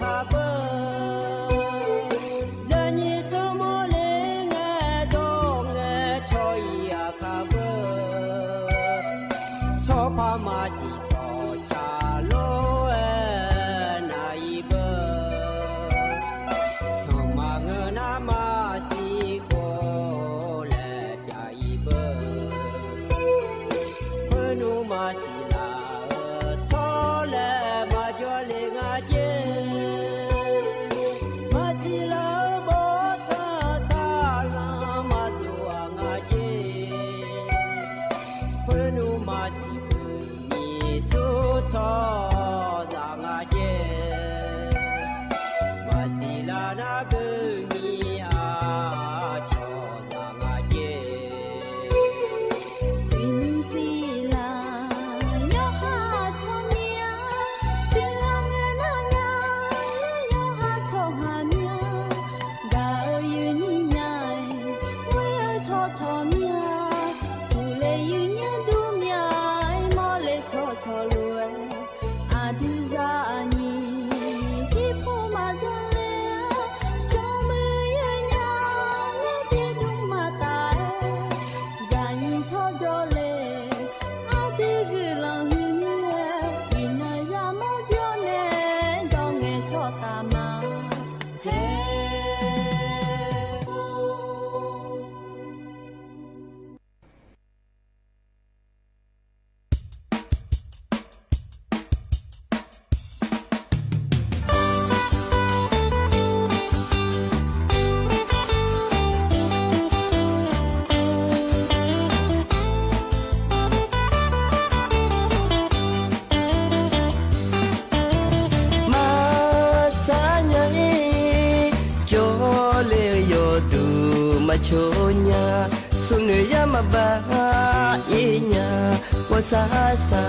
khá bơ giờ nhị cho mô lê nghe đô nghe cho ya khá bơ cho pa ma si cho cha lô na i bơ so ma ngơ na ma si cô lê bia i bơ phơ nu ma si la cho lê ma cho lê ngã chê ma si la bo cha sa la ma tiêu ngã chê phơ nu ma si mi su cho ra ngã chê ma si la na bơ mi a cho ra ngã chê Quỳnh si la yo ha cho nia si la nghe na nha yo ha cho ha nia ga yu ni nhai we cho nia tu le yu nya du nhai mo le cho lue a di za ni ki phu ma jan le so me ye nya we ti du ma ta za ni cho le a ti gu long hi mi i na ya mo jo ne dong nge cho ta ma he chonya sunu ya maba inya wasasa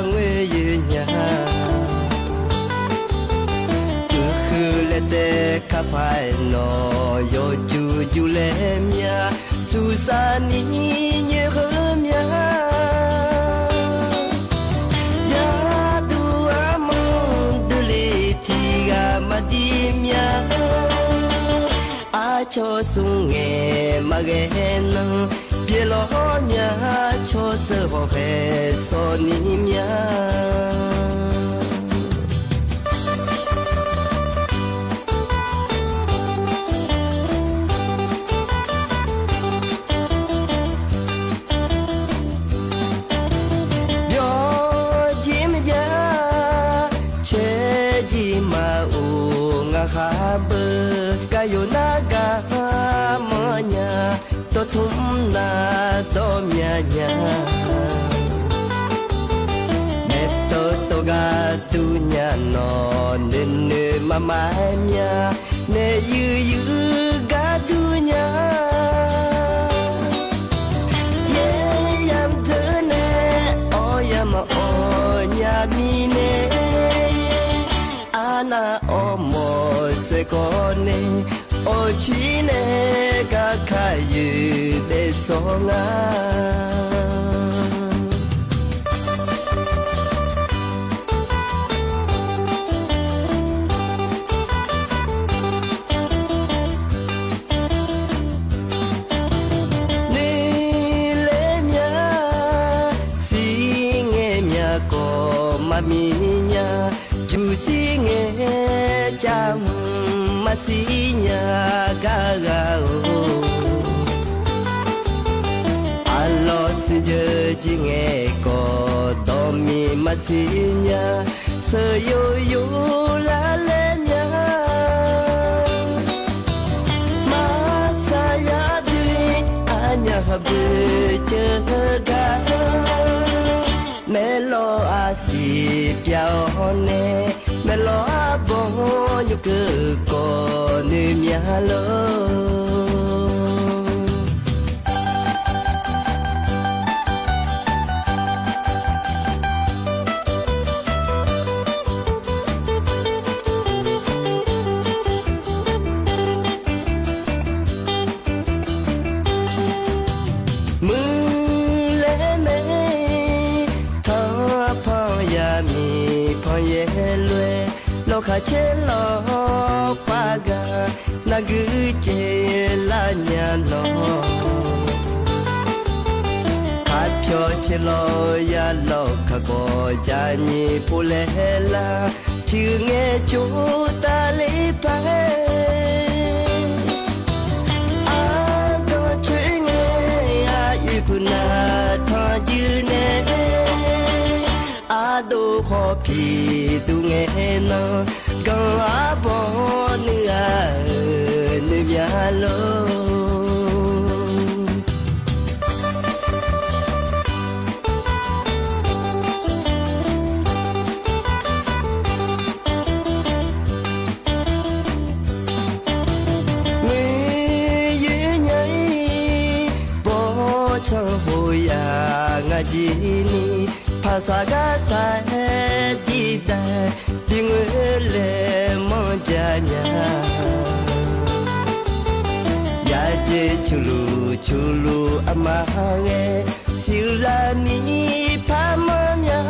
ngwe yinya khulete kapai no yo ju le mya susani nye mya ya du amon dulitiga madimya cho sung nghe mà ghé nâng bia lo nhà cho sơ hồ về so nim nhà khá bơ kayo naga monya to thum na to mya nya ne to ga tu nya no ne mama nya ne yu ga tu nya ye yam tu ne o yam o nya mi ne ana omo se kone o chine ga kayu de songa ni le mya si nge mya ko mami nya chu si nghe cham ma si nya ga ga o alo si je ji nghe ko do mi ma si nya sơ yo la le nya ma sa ya dui anya ha bu che ga melo asi piao ne melo abo nyu ke ko ni mya lo lo kha che lo pa ga na gu che la nya lo pa pyo che lo ya lo kha ko ja ni pu le la chư nghe chú ta lấy pa a do chữ nghe a yu kuna tha dư ne a do kho pi tu nghe no go a bo ni a ni ya lo Jini pasaga sa di da dingwele monjanya ya je chulu chulu amahange silani pamanya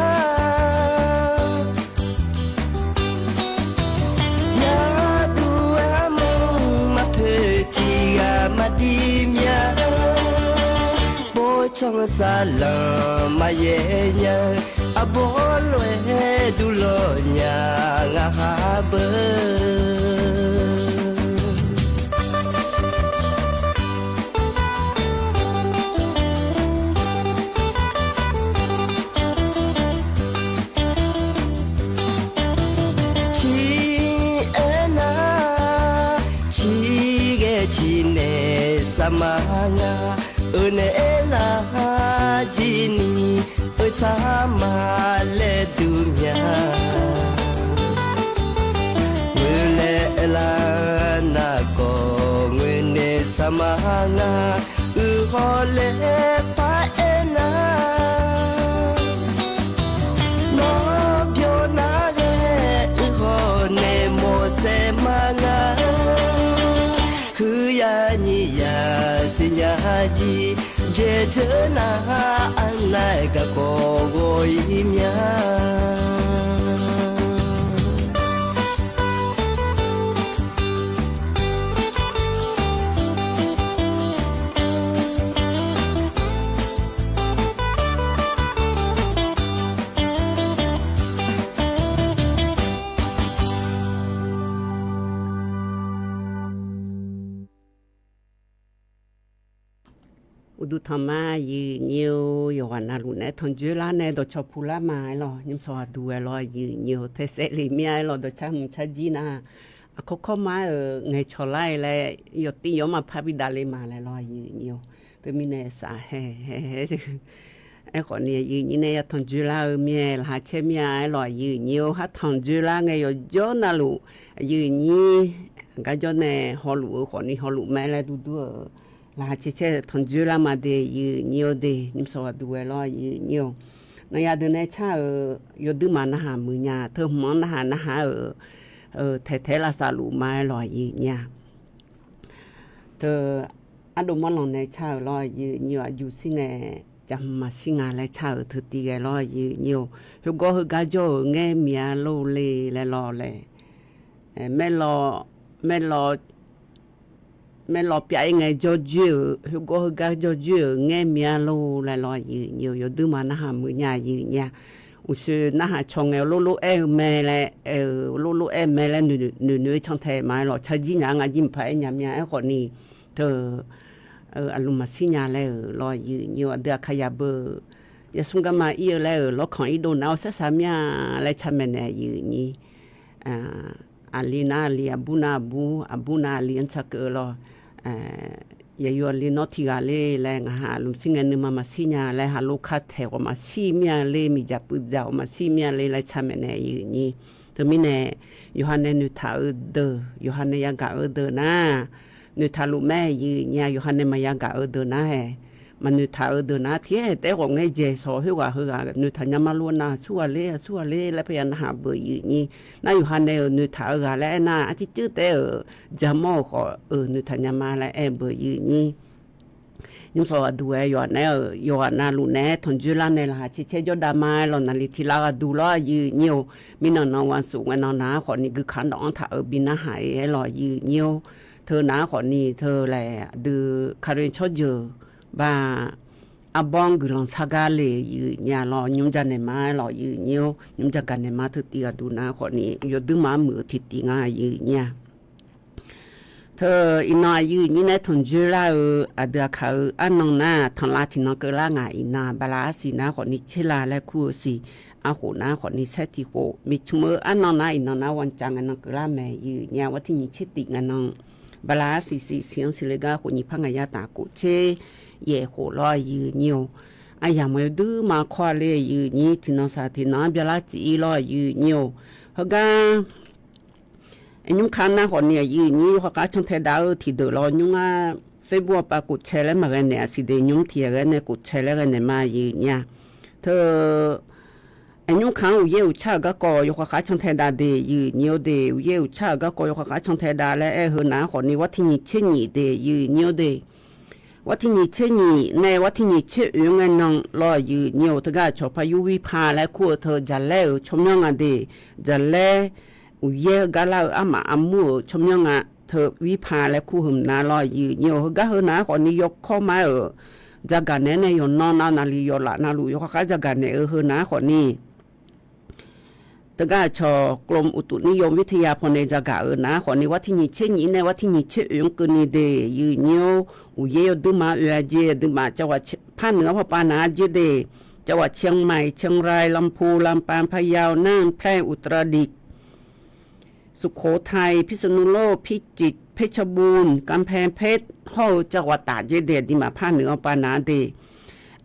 ya dua mong mapetiga madimya trong xa lờ mà ye nhờ a bố lue du lo nhà ngã ha bơ chi ena chi ge chi ne samanga ene na jini ơi sa ma le du nya mule la na ko ngene sama nga ho le pa ena no pyo na ge ho ne mo se ma nga ya ni ya sinya ji je je na an lai ga ko go imya du thầm mà nhiều hoàn là luôn nè thằng dưới lá nè đồ cho phụ lá mà lo nhưng sao đuôi lo nhiều thế sẽ liền mía lo đồ chăm gì na có mà ngày cho lại là nhiều tí mà phải bị đá lên mà lại lo nhiều từ mình nè xả hè ai còn nè như nè thằng dưới lá mía là chế mía lo nhiều hát thằng dưới lá ngày rồi gió na lụ nhiều cái gió nè họ lụ còn đi họ lụ mẹ là đu là chỉ thằng dưới là mà để nhiều để nhưng sao đuôi lo nhiều nó nhà đứa này cha ở yo đứa mà nó hà mười nhà thơm món nó hà ở thế là sao lũ mai lo nhà từ anh đồ món lần này cha lo nhiều dù sinh ngày chăm mà sinh ngày lại cha ở thực tiề lo nhiều rồi có hơi gà cho nghe mía lô lê lại lo lại mẹ lo bịa ngày cho dưa rồi có gà cho dưa nghe mía lô lại lo nhiều yo đứa mà nó hà mười nhà nhà usu na ha chong lolo mẹ lại lolo mẹ lại nửa trong thế mà lo cha gì nhà ngay dìm phải nhà mía còn nì thờ alum mà xin nhà lại lo nhiều đứa khai bơ ya sung cái mà yêu lại lo còn ít đồ nào sẽ sao mía lại cha mẹ này như alina ali abuna ali anh chắc lo ya yo li no tiga le la nga lum singa ni mama sinya la ha lo kha the ko ma si mia le mi ja pu ja ma si mia le la cha me ne yi ni to mi ne yohane nu tha de yohane ya ga de na nu tha lu me yi nya yohane ma ya ga de na he mà nu tha de na thie te ko ngai je so hu ga nu tha nya ma lu na su le la pe na ha bu yi ni na yohane nu tha ga la na a chi chu te ja mo ko nu tha nya ma la e bu yi ni nhưng sau đu yo nè yo na lu nè thằng chưa la nè là chỉ cho đam mai lo nà li thì la đu lo dư nhiều mình nó quan sụ nó ná khỏi ni cứ khán đó thà ở bên na hải lo dư nhiều thơ ná khỏi ni thơ là từ karen cho giờ và abong gulong sagale dư nhà lo nhung gia này mai lo dư nhiều nhung gia cái này mai thơ tiệt đu ná khỏi ni yo đu má mưa thịt tiếng ai dư nhà thơ ina yu như này thằng chưa là ở được khảo anh nông na thằng lá thì nó cứ là ngài ina bala xí na còn ní chơi là lại khu xí à hồ na còn ní sẽ thì hồ mi chung mơ anh nông na ina na quan trọng anh nó cứ là mẹ yu nhà vợ thì ní chơi tiền anh nông bala xí xiang xí lấy ga hồ ní phăng ngày ta cụ chơi ye hồ lo yu nhiều ai nhà mới đứa mà khoa lệ yu ní thì nó sao thì nó bala chỉ lo yu nhiều họ ga nhung khăn na họ nè như như họ cá trong thế đạo thì được lo nhung Facebook ba cụ chơi lại mà cái này thì để nhung thì cái này cụ chơi lại cái này mà như nha thơ nhung khăn yêu cha cái coi họ cá trong thế đạo để như nhiều để yêu cha cái coi họ cá trong thế đạo lại hơn nào họ nè ว่าที่นี่เช่นนี้để như nhiều để ว่าที่นี่เช่นนี้ในว่าที่นี่เชื่อยังไงน้องรออยู่nhiều thơ cái choพายุวิภาและคู่เธอจะเล่ชมยังไงเดจะเล่예 갈라 아마 아무 점령아 더 위파래 구흠나 러이 녀가 허나 거니 욕코마어 자가네네 요너나 나리 요라 나루 요가 자가네 허나 거니ตะกะชอกรมอุตุนิยมวิทยาพเนจากะนะขอนี่ว่าที่นี่เช่นนี้ในว่าที่นี่เชื่อกุนีเดยืนโยอุเยดึมาเจดึมาจังหวัดภาคเหนือภาคปานาเจเดจังหวัดเชียงใหม่เชียงรายลำพูนลำปางพะเยาน่านแพร่อุตรดิตถ์สุโขทัยพิษณุโลกพิจิตรเพชรบูรณ์กำแพงเพชรห้อจังหวัดตากเจเดดิมาภาคเหนือปานาเด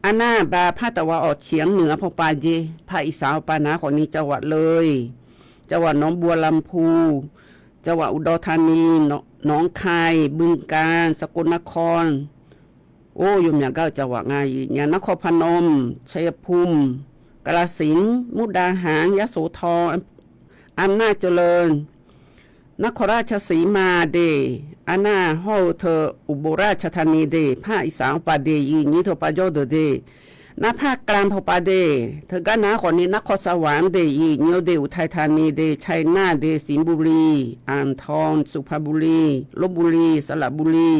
อันน่าบาภาคตะวันออกเฉียงเหนือพอปาเจภาคอีสานปานาของนี้จังหวัดเลยจังหวัดหนองบัวลำพูจังหวัดอุดรธานีหนองคายบึงกาฬสกลนครโอ้ยมอย่างก็จังหวัดง่ายอย่างนครพนมชัยภูมิกาฬสินธุ์มุกดาหารยโสธรอำนาจเจริญนครราชสีมาเดอันน่าห้อเธออุบลราชธานีเดภาคอีสานปาเดยีนี้เธอปาโยเดเดณภาคกลางพอปาเดเธอก็นาคนนี้นครสวรรค์เดยีเนียวเดอุทัยธานีเดชัยนาทเดสิงห์บุรีอ่างทองสุพรรณบุรีลพบุรีสระบุรี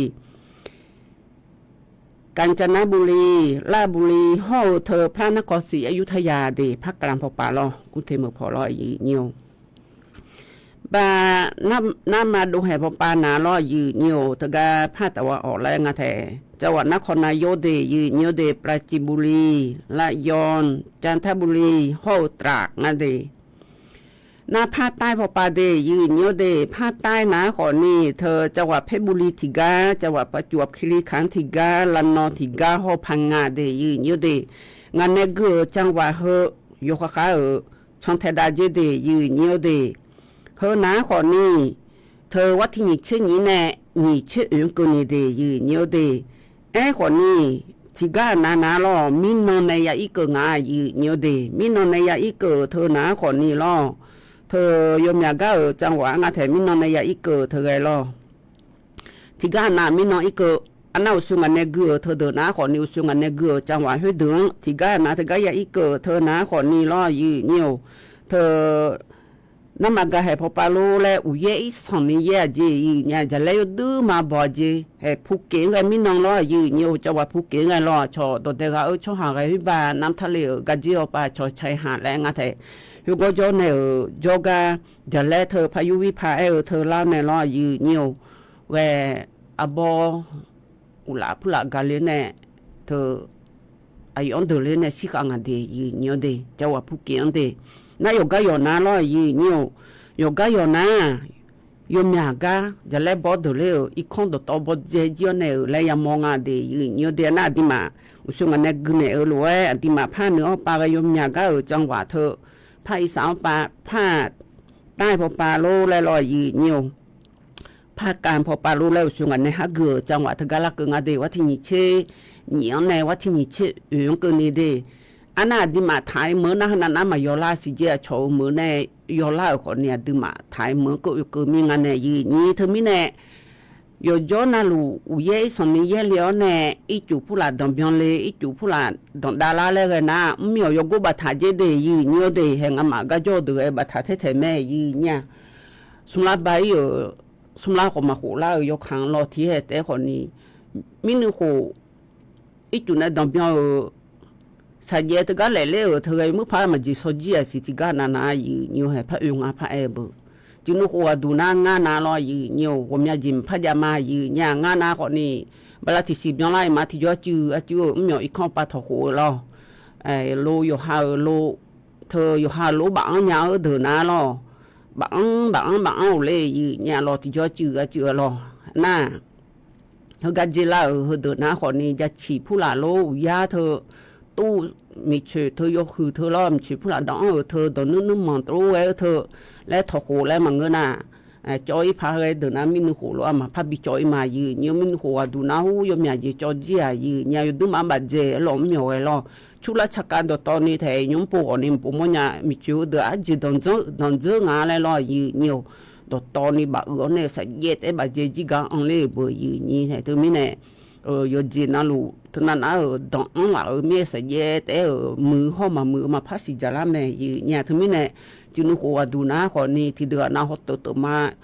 กาญจนบุรีราชบุรีห้อเธอพระนครศรีอยุธยาเดภาคกลางพอปาลอกุเทเมพอลอยีเนียวบาน้ำมาดูแห่พปานาล้อยืนโยตะกาภาคตะวันออกแรงแท้จังหวัดนครนายกเดยืนโยเดปราจีนบุรีระยองจันทบุรีห้วยตรากนั่นเดนาภาคใต้พปาเดยืนโยเดภาคใต้นาขอนี่เธอจังหวัดเพชรบุรีทิกาจังหวัดประจวบคีรีขันธ์ทิการะนองทิกาห้วยพังงาเดยืนโยเดงานในเกือจังหวัดเฮโยคาช่องเทดาเจเดยืนโยเดเฮนาขอนี่เธอว่าที่นี่ชื่อนี้แน่นี่ชื่ออื่นกูนี่เดยืนเนียวเดขอนี่ที่ก้านาล้อมินนในยาอีเกงายืนเนียวเดมินนในยาอีเกเธอนาขอนี่ล้อเธอยมยาก้าจังหวะงาแถมินนในยาอีเกเธอไงล้อที่ก้านามินนอีเกอันนั้นอุสุงันเนเกือเธอเดินนาขอนี่อุสุงันเนเกือจังหวะห้วยเดืองที่ก้านาเธอก้ายาอีเกเธอนาขอนี่ล้อยืนเนียวเธอน้ำมันก็ให้พอปลาโลและอุเยอีสองนี้แย่จีเนี่ยจะเลี้ยดื้อมาบ่จีให้ผู้เก่งกันมิน้องล้อยืนอยู่จังหวัดผู้เก่งกันล้อชอตัวเด็กก็ชอหากันที่บ้านน้ำทะเลกันจีออกไปชอชายหาดแรงอะไรอยู่ก็จอเนี่ยจอกาจะเลี้ยเธอพายุวิภาเธอเล่าในล้อยืนอยู่แหวอบออุลาผู้หลักกันเลยเนี่ยเธออายุอันเดิมเลยเนี่ยสิกังอันเดียยืนอยู่เดียจังหวัดผู้เก่งเดียน่าโยกายนาล้อยีนิโยกายนาโยมยากาจะเล่บอดเลยอีกคนตัวบอดเจจีเนอเลยยามองอาเดียโยเดียนาดิมาอุสุงันเนกเนอรวยดิมาผ้าเนื้อปลาโยมยากาจังหวะเธอผ้าอีสานปลาผ้าใต้พอปลาโลเลยล้อยีนิภาคกลางพอปลาโลเลยอุสุงันเนฮักเกอจังหวะเธอกาลักเกงอาเดียว่าที่นี่เชเหนียวในว่าที่นี่เชอยู่เกินนี่เดอันน่ะดิมาถ่ายเหมือนนั้นมายอลาสิเจโชว์เหมือนในยอลาคนเนี่ยดิมาถ่ายเหมือนก็มีงานเนี่ยยืนนี่เธอมีเนี่ย yo jo na lu u ye son ni ye le ne i chu pu la dom bion le i chu pu la don da la le na mi yo go ba tha je de yi nyo de he nga ma ga jo de ba tha the the me yi nya sum la ba yo sum la ko ma ko la yo khang lo thi he te ko ni mi nu ko i chu na dom bion sa ye te ga le le the mu pa ma ji so ji a si ti ga na na yi nyo he pa yu nga pa e bu chỉ nó qua đủ na ngã na lo gì nhiều hôm nay dìm phát ra mà gì nhà ngã na họ nè bây giờ thì xịt nhau lại mà thì do chưa nhỏ ít không bắt thọ khổ lo lô yo ha lô thơ yo ha lô bảng nhà ở thừa na lo bảng lê gì nhà lo thì do chưa lo na thơ cái gì là ở thừa na họ nè giá chỉ phụ là lô ya thơ tu mi chơi thơ yo khử thơ lo mi chơi phụ là đó ở thơ đó nước mòn trôi ở thơ lẽ thọ khổ lẽ mà ngân à choi phá cái từ na mình khổ lo mà phá bị choi mà gì nhiều mình khổ đủ na hu yo nhà gì cho gì à gì nhà yo đừng mà bà dễ lo nhiều lo chú là chắc ăn được to như thế nhóm bố nên bố mỗi nhà mi chơi được à gì đòn dơ ngã lại lo gì nhiều được to như bà ở này sẽ dễ thế bà dễ gì cả ăn lấy bởi gì như thế từ mình này yo gì na lu từ na ở đòn là ở mi sẽ dễ thế ở mưa mà phá xì ra làm này gì nhà từ mình này chỉ nó qua đủ na còn ni thì được na hot tự mà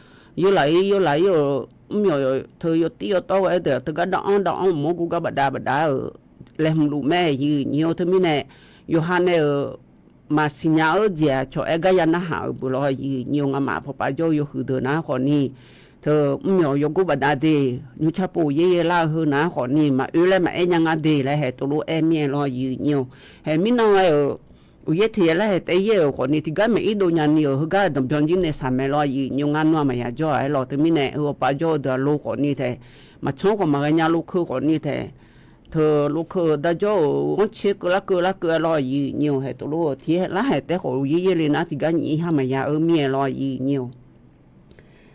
yo lại yo nhiều thời yo tí yo to ấy được từ cái đó mua cũng có bả đá ở làm đủ mẹ gì nhiều thứ mi này yo han này mà xin nhà ở nhà cho ấy cái na hảo bù lo gì nhiều ngắm mà phải cho yo hư được na còn ni thơ nhiều yo cũng bả đá đi như cha bù ye la hơn na còn ni mà lại mà em nhang đi lại hệ tụi em nghe lo gì nhiều hệ mi nào ở uye thì là thế yêu còn thì cái mấy đồ nhà nhiều cái đồng tiền gì này sản mẹ lo gì nhiều ngàn mà ya cho ai lo từ mình này ở bao giờ được lô còn như thế mà trong còn mà cái nhà lô khư còn như thế thờ lô khư đã cho con chết cứ lo gì nhiều hệ tụi lô thì là hệ thế họ uye lên á thì cái gì ha mà ya ở miền lo gì nhiều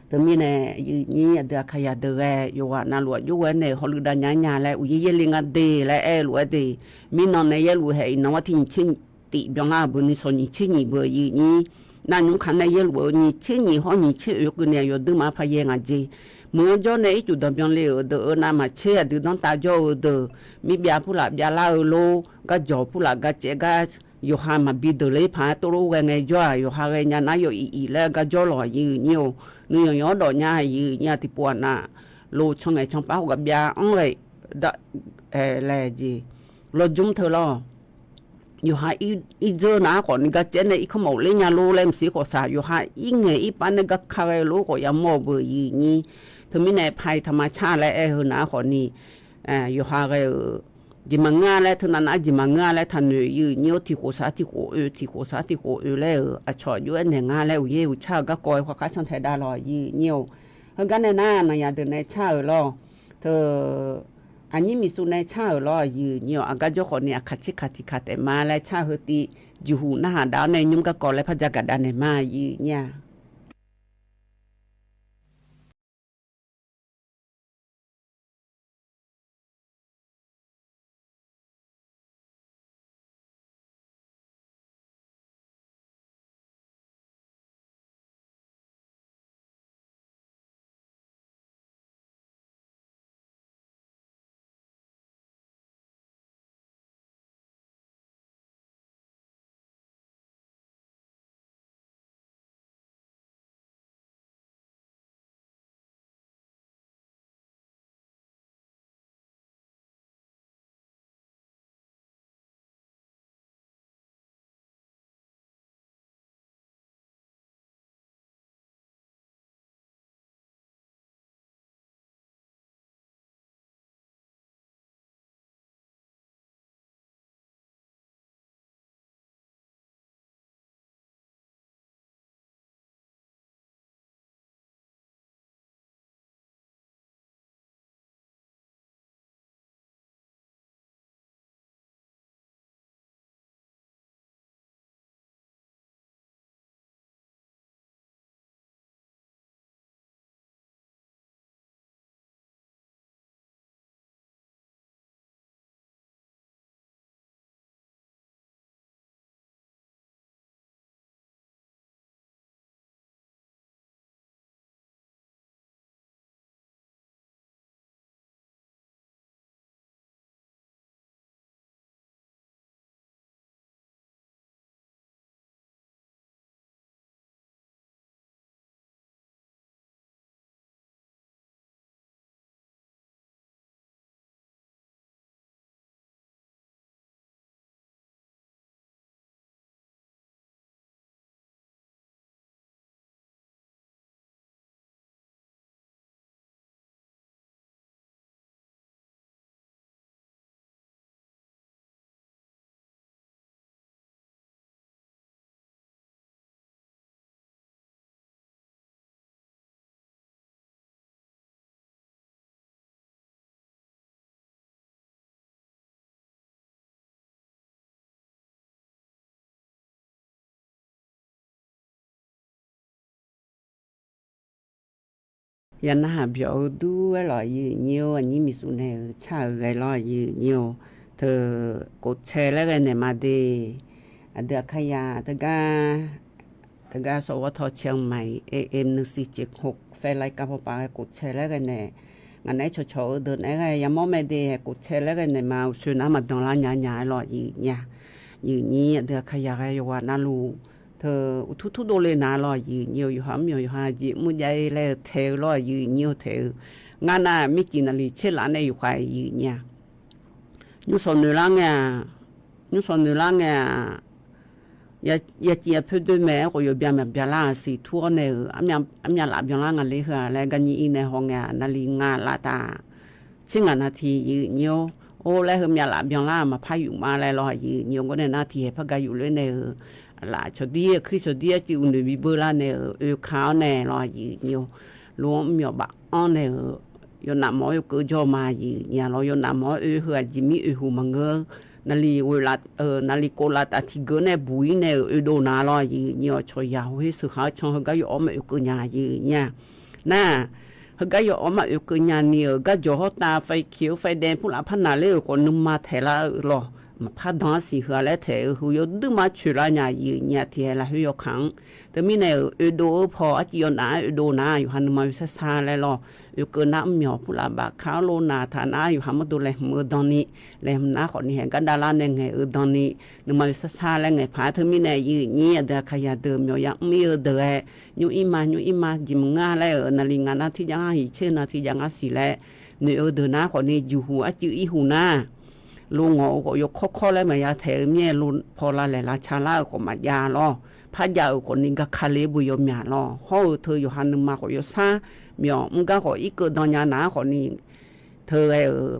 từ mình này như được khai được cái yêu na lúa yêu cái này họ lưu đã nhà lại uye lên cái đề lại lúa đề mình nói này lúa hệ nó thì chín tỷ biếng à bữa nay số nhị chín nhị bữa gì nhỉ na nhung khăn này yêu bữa nhị chín nhị họ nhị chín yêu cái này yêu đứa mà phải nghe ngay gì mới cho này chủ động biếng lệ ở đó na mà chơi từ đó ta cho ở đó mi bia phụ là bia la ở lô cái gió phụ là cái chế cái yêu hà mà bị đỡ lấy phá tôi lô cái ngày cho yêu hà cái nhà na yêu ý là cái gió lò gì nhiều người nhỏ đó nhà gì nhà thì buồn à lô trong ngày trong bao cái bia ông lại đó là gì lô chúng thưa lo yo ha i giờ na còn cái chuyện này không mau lên nhà lô lên xí có sao yo ha i nghề i bán cái khai lô có yam mò bự gì nhỉ thì mình này phải tham gia cha lại hơn na còn ni yo ha cái gì mà nghe lại thì na gì mà nghe lại thành người nhiều thì có sao thì có lại à cho yo anh nghe lại ye cha cái coi hoặc cái trong thời đại rồi nhiều hơn cái này na nhà từ này cha lo thì anh ấy mi su này cha lo nhiều à cái chỗ họ này khát mà lại cha hơi tí dù na đào này nhưng cái có lại phải jaga đàn này mà nha ยันหาเบียวดูไว้หล่อยืนเยียวอันนี้มีสุนเนอชาไงหล่อยืนเยียวเธอกดแชร์แล้วกันเนี่ยมาดีเดือขยะตะกาสวทเชียงใหม่ AM 1476แฟนรายการพอปากดแชร์แล้วกันเนี่ยงั้นไอ้โฉๆเดินไอ้ยังมอไม่ดีกดแชร์แล้วกันเนี่ยมาซื้อน้ำมาดองร้านหยาๆหล่อยืนเนี่ยยืนนี้เดือขยะไอ้ว่าน่ารู้เธอทุกๆโดเลยนะรอยืนเยียวอยู่หามอยู่หาจีมุยใหญ่แล้วเทรอยืนเยียวเทงานน่ะไม่กินอะไรเช่นร้านในอยู่ใครยืนเนี่ยยูสอนเนื้อล่างอย่าเจียบเพื่อด้วยแม่ก็อยู่แบบแบบลาสีทั่วเนี่ยอันยังหลับยังล่างกันเลยค่ะแล้วกันยีในห้องงานนาลีงานละตาซึ่งนาทียืนเยียวโอ้แล้วเฮมยาหลับยังล่ามาพาอยู่มาแล้วรอยืนเยียวก็ในนาทีให้พักอยู่เลยเนี่ยlà cho đi khi cho đi chịu người bị bơ la này kháo này lo gì nhiều luôn nhiều bạn on này yo nằm mỏi yo cứ cho mà gì nhà lo yo nằm mỏi hừa gì mi hù mà ngơ nali là nali cô là ta thì gỡ này bụi này đồ na lo gì nhiều cho giàu hết sự khó trong cái yo mà cứ nhà gì nha nè cái yo mà cứ nhà nhiều cái yo ta phải khiếu phải đen phụ là phân nào lấy còn nung mà thế là lo mà phát đó xì hứa lại thế hữu yếu đứa mà chửi ra nhà thì là hữu yếu kháng từ mi này đồ phò chỉ na đồ naอยู่หันมาอยู่ซาๆเลยหรออยู่เกินน้ำเหมียวผู้ละบาข้าวโลนาฐานะอยู่หามาดูแลมือตอนนี้แลมน้าขอนี่เห็นกันดาราเนี่ยไงตอนนี้นึกมาอยู่ซาๆแล้วไงพาเธอมีไหนยืนนี่เดือขยะเดิมเหมียวยังมีเดืออยู่อีมาจิมง่าแล้วนาฬิกานาที่ยังหิเช่นนาที่ยังสิแล้วเนี่ยเดือน้าขอนี่อยู่หัวจื้ออีหูหน้าลุงก็ยกข้อแล้วมายาเทเมียลุนพอละแหละราชาละก็มายาล้อพระยาคนนี้ก็คาเลบุยมยาล้อเฮาเธออยู่หันมาก็ยซาเมียมึงก็อีกดอนยานาคนนี้เธอ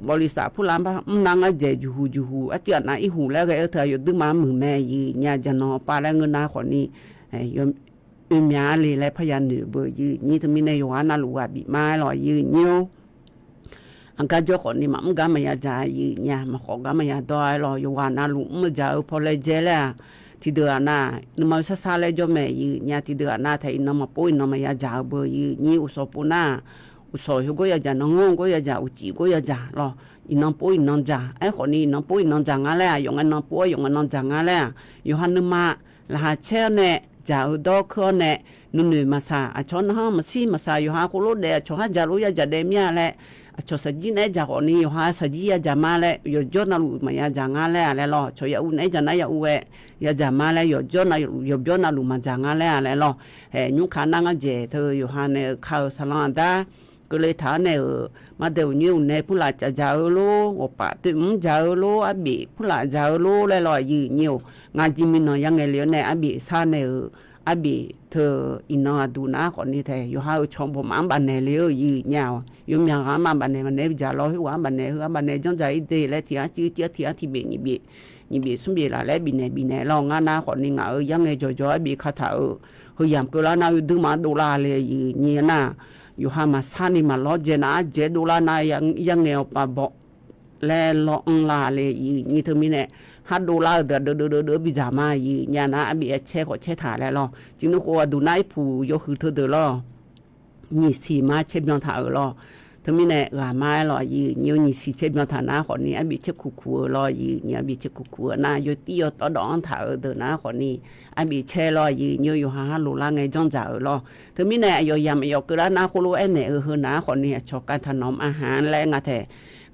บริษัทผู้ล้ำนางเจอยู่อาเจียนาอีหูแล้วก็เธออยู่ดึงมามือแม่ยีญาจะนอปาแล้วเงินนาคนนี้ยมเมียเลยและพยานหนึ่งเบอร์ยืนี่ทำไมในยานาลูกบีมาลอยยืนเนียวอันก็จะคนนี้มันก็ไม่อยากจะยืนเนี่ยมันขอก็ไม่อยากได้หรอกอยู่วันนั้นลุงมันจะพอเลยเจแล้วที่เดือนหน้านึกมาซาเลยจะไม่ยืนเนี่ยที่เดือนหน้าถ้าอินน้ำมาปุ้ยน้ำไม่อยากจะเบอร์ยืนนี่อุศปุน่าอุศอยู่ก็อยากจะน้องก็อยากจะอุจิก็อยากจะหรออินน้ำปุ้ยน้องจะไอ้คนนี้น้ำปุ้ยน้องจะงั้นแหละอยู่งั้นน้ำปุ้ยอยู่งั้นน้องจะงั้นแหละอยู่หันนึกมาละหาเช่เนี่ยจะอุดอกเขาเนี่ยนุ่นมาซาชนห้องมาซีมาซาอยู่หาคุโรเดชหาจะรู้อยากจะเดมีอะไรชอสจีนจะคนนี้อยู่หาสจีจะมาเลยอยู่จนน่ะรู้มาอยากจะงานเลยอะไรหรอชอยอุ่นจะน่าอยู่อยากจะมาเลยอยู่จนน่ะอยู่จนน่ะรู้มาจะงานเลยอะไรหรอยุคนั้นก็เจเธออยู่หาเนี่ยข้าวสลัดก็เลยถามเนี่ยมาเดี๋ยวนี้เนี่ยผู้หลานจะเจ้าลูกว่าป้าตุ้มเจ้าลูกอบีผู้หลานเจ้าลูกเลยหรอยืนอยู่งานจีมินยังไงเลี้ยเนี่ยอบีซาเนี่ยอบีเธออินนอดูนะคนนี้เธออยู่หาชมผมอันบันเนี่ยเลี้ยยืนยาวอยู่มีหามาบันเนี่ยมันเนี่ยจะรอให้ว่าบันเนี่ยจังใจเดย์และที่อาจื้อที่เบียสมบีละและบีเนี่ยลองงานนะคนนี้ยังไงจ่อบีคาถาเฮียมก็แล้วนาอยู่ดึงมาดูลาเลยยืนเนี่ยนะอยู่หามาซานี่มาล้อเจนะเจดูลานายังเงาปะบอกและล้อลาเลยนี่เธอมีเนี่ยฮัดดูลาเดือบิจามาญาณะบีเช่ก็เช่ถ่ายแล้วล่ะจึงนึกว่าดูนายผู้ยกคือเธอเดือล่ะนี่สีมาเช่ยองถ่ายล่ะเธอมีเนี่ยกามาล่ะยี่นี่สีเช่ยองถ่ายนะคนนี้บีเช่คู่ล่ะเนี่ยบีเช่คู่นะอยู่ที่อยู่ต่อดองถ่ายเดือนะคนนี้บีเช่ล่ะอยู่หาลูลาไงจังจ่าล่ะเธอมีเนี่ยอยู่ยามอยู่กระนาโคโลเนี่ยนะคนนี้ชอบการถนอมอาหารและงาแท้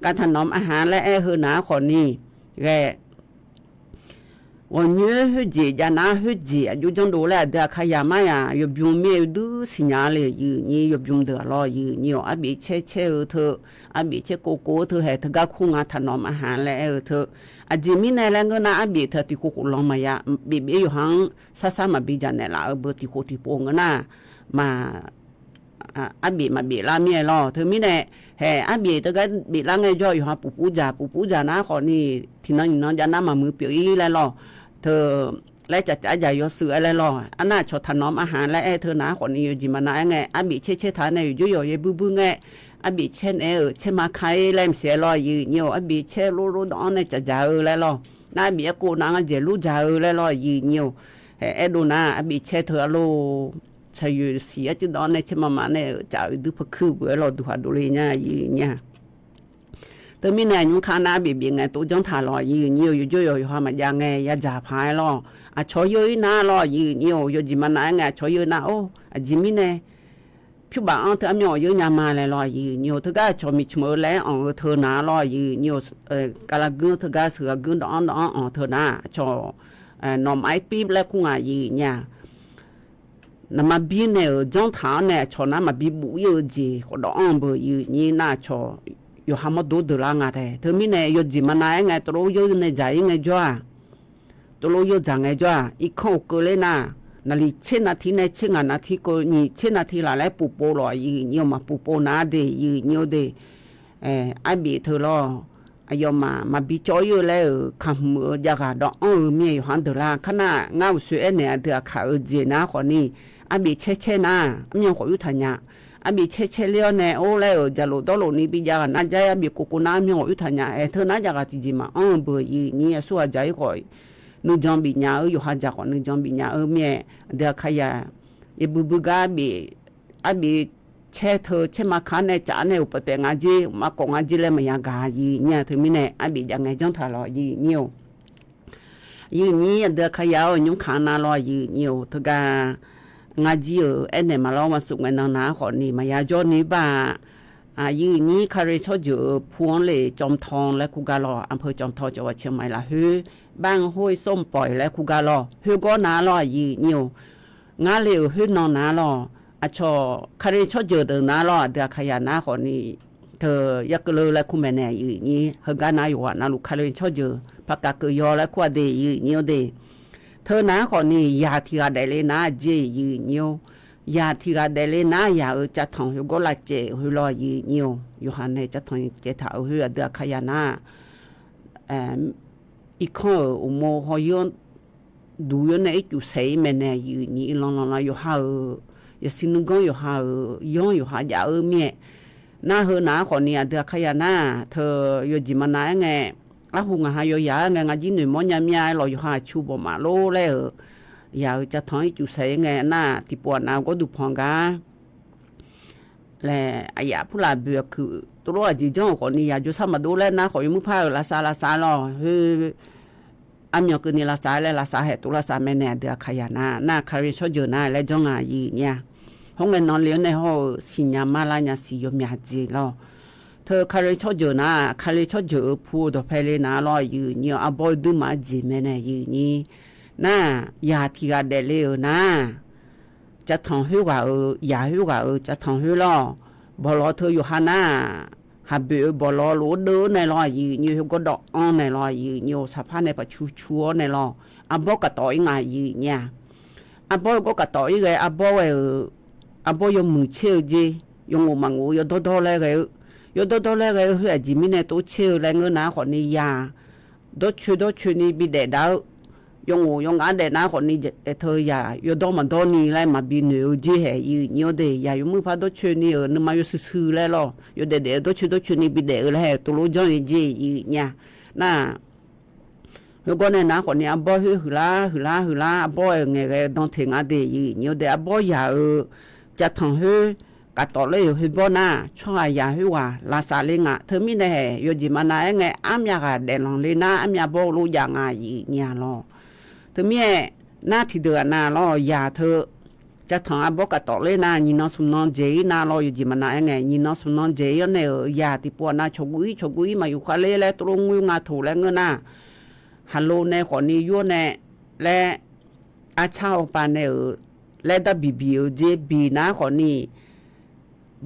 การถนอมอาหารและนะคนนี้แกวันนี้หุ่นจีจะน่าหุ่นจีอยู่จังดูแลเด็กขยะมาอยู่บิวมีดูสิญาเลยนี่อยู่บิวเดือดรอนี่อาบีเช่เธออาบีเช่โกเธอให้เธอก็คุ้งถนอมอาหารแล้วเธออาจิมีในแรงก็น่าอาบีเธอที่คุกลงมายาบีอยู่ห้องซามาบีจันเนี่ยละเบอร์ที่คุกที่โป่งน่ะมาอาบีมาบีลาเมียรอเธอมีในอาบีเธอก็บีลาไงจ่ออยู่หาปูปูจ่านะคนนี้ที่นั่นจะน่ามามือเปียอีแล้วรอเธอและจะใหญ่ยศเสืออะไรหรออันน่าชดถนอมอาหารและเธอหนาคนนี้อยู่จิมานาไงอาบีเช่ฐานในอยู่ย่อยบื้อไงอาบีเช่นเช่มาใครแลมเสียรอยืนอยู่อาบีเช่รู้ดอนในจะจ่าแล้วหรอน่าบีกูนางเจรู้จ่าแล้วหรอยืนอยู่ดูนะอาบีเช่เธอรู้ ใช้อยู่เสียจุดนั้นในเช่นมาเนี่ยจะดูพักคือเบื่อเราดูหาดูเลยเนี่ยเนี่ยแต่มีเนี่ยยุ่งข้าน้าเบียงไงตัวจังถ่ายรอยืนอยู่อยู่หามายังไงยาจ่าพายรอชอยยืนน้ารอยืนอยู่จิมันไงชอยยืนน้าโอ้จิมิเนี่ยพี่บ่าวเธอไม่ยอมมาเลยรอยืนอยู่เธอก็ชอบมีชมือแล้วเธอน้ารอยืนอยู่กาลกึ่งเธอก็เสือกึ่งดอนเธอน้าชอนอมไอปีแล้วคงยืนเนี่ยน้ำมาบีเนี่ยจังถ่ายเนี่ยชอน้ำมาบีบุยจีขอดอนเบยืนนี่น่าชออยู่หามาดูดูละงาเถอะเธอมีเนี่ยอยู่จิมันไงตัวเราอยู่ในใจไงจ้าตัวเราอยู่จังไงจ้าอีกข้อเกลือน่ะนั่นลิเช่นนาทีเนี่ยเช่นนาทีก็นี่เช่นนาทีละแล้วปูโปรอยืนอยู่มาปูโปนาเดยืนอยู่เดไอบีเธอรอไอยมาบีจอยอยู่แล้วคำมือยากาดอกมีอยู่หันดูละขนาดเงาสวยเนี่ยเดือดขาวเจนะคนนี้ไอบีเช่นะมีคนอยู่ทันยาอาบีเช่เลี้ยวเนี่ยโอ้แล้วจะหลุดตลอดนี้ปีจากันน่าจะอาบีกุน้ำมีอยู่ทันยาเธอน่าจะกันจริงๆมาเบอร์ยี่นี่สัวใจก่อยนึกจำปีนี้อยู่หาจากนึกจำปีนี้เมียเดือดขยะบุกอาบีเช่เธอเช่มาขันในจานในอุปเปงอาจีมากงอาจีเลยมายังกายี่เนี่ยเธอมีเนี่ยอาบียังไงจังทารอยี่เนี่ยยี่นี่เดือดขยะยุ่งขันน่ารอยี่เนี่ยเธอก็งาจีเนี่ยมาลองมาสุกเงินนาขอนี่มายาจอนี่บ้ายี่นี่คาริชอจูพวงเลยจอมทองและคุกาลออำเภอจอมทองจังหวัดเชียงใหม่ละฮือบางห้วยส้มปล่อยและคุกาลอฮือก็นาลอยี่เนี่ยงาเลวฮือนอนนาลอชอคาริชอจูเดินนาลอเดือขยานาขอนี่เธอยักเลยและคุแม่เนี่ยยี่นี่ฮือกานาอยู่ว่านาลูกคาริชอจูพักกะเกยอและขวดเดยี่เนี่ยเดเธอน้าคนนี้ยาที่อะไรเลยนะเจยืนอยู่ยาที่อะไรเลยนะยาจะทำให้ก็ละเจให้รอยืนอยู่อยู่หันเนี่ยจะทำเจถาให้เดือดขยันนะอีกคนอุโมหอยนดูยนเนี่ยอยู่ใส่แม่เนี่ยยืนนี่ลองอยู่หาอย่าสิ่งนึงก็อยู่หาย้อนอยู่หายาเมียน้าเฮน้าคนนี้เดือดขยันนะเธออยู่จิมันไงหุงหายยาไงจีนหนุ่มมันยังมีอะไรอยู่หาชูบมาโลเลยอยากจะทำจุดใส่ไงน่าที่ปวดน้ำก็ดูพองกันและอายาผู้ลาเบือคือตัวจีจ้องคนนี้อยากจะทำมาดูแลนะขอยุมุพาลาซาลอคืออามีคือนี่ลาซาและลาซาเหตุตัวลาซาแม่เนี่ยเดือขยันน่าคาริชอเจอน่าและจ้องอีเนี่ยห้องเงินนอนเลี้ยงในห้องสิญญามาลายาสิโยมีอาจีลอเธอคาริชอเจอนะคาริชอเจอผู้ตัวเพลน่ารออยู่เนี่ยอาบอยดูมาจีแม่เนี่ยอยู่นี่น่ายาที่กันเดลีนะจะทำให้ว่ายาให้ว่าจะทำให้รอบอลเธออยู่ฮาน่าฮับเบบอลรู้เดินในรออยู่นี่ก็ดอกในรออยู่นี่สภาพในปัจจุบันในรออาบอกกับต่อยงานอยู่เนี่ยอาบอกก็กับต่อยเลยอาบอกยมือเชี่ยวจียงมังงูยโดเลยเลยยโดเลยเลยเฮ้ยจิมิเนี่ยตัวเชี่ยวเลยเงินหนาคนนี้ยาโดช่วยนี่บิดเดด用俺的那个你头呀，有多么多年来嘛，比牛鸡还有的呀，有没法都去你那么有事来了，有的都去你比的来，都路上一鸡呀，那如果呢那个你阿伯去阿伯那个当听阿的有的阿伯呀，จะทำให้กัดต่อเลยให้บ่น่ะช่วยยาให้ว่าลาซาเลงอ่ะเธอมีได้อยู่จิมานาไงอ้ำยากะเดลองเลยนะอ้ำยาบ่รู้อย่างอ่ะเนี่ยลอเธอมีหน้าที่เดือนน่ะลอยาเธอจะทำอาบ่กัดต่อเลยนะยินน้องสุนน้องเจน่ะลออยู่จิมานาไงยินน้องสุนน้องเจเนี่ยยาที่ปวดน่ะชกุยมาอยู่คาเลแล้วตรงอยู่งาถูแล้วเงินน่ะฮัลโหลในคนนี้อยู่ในและอาชาวปานเนี่ยและดับบีเจบีนะคนนี้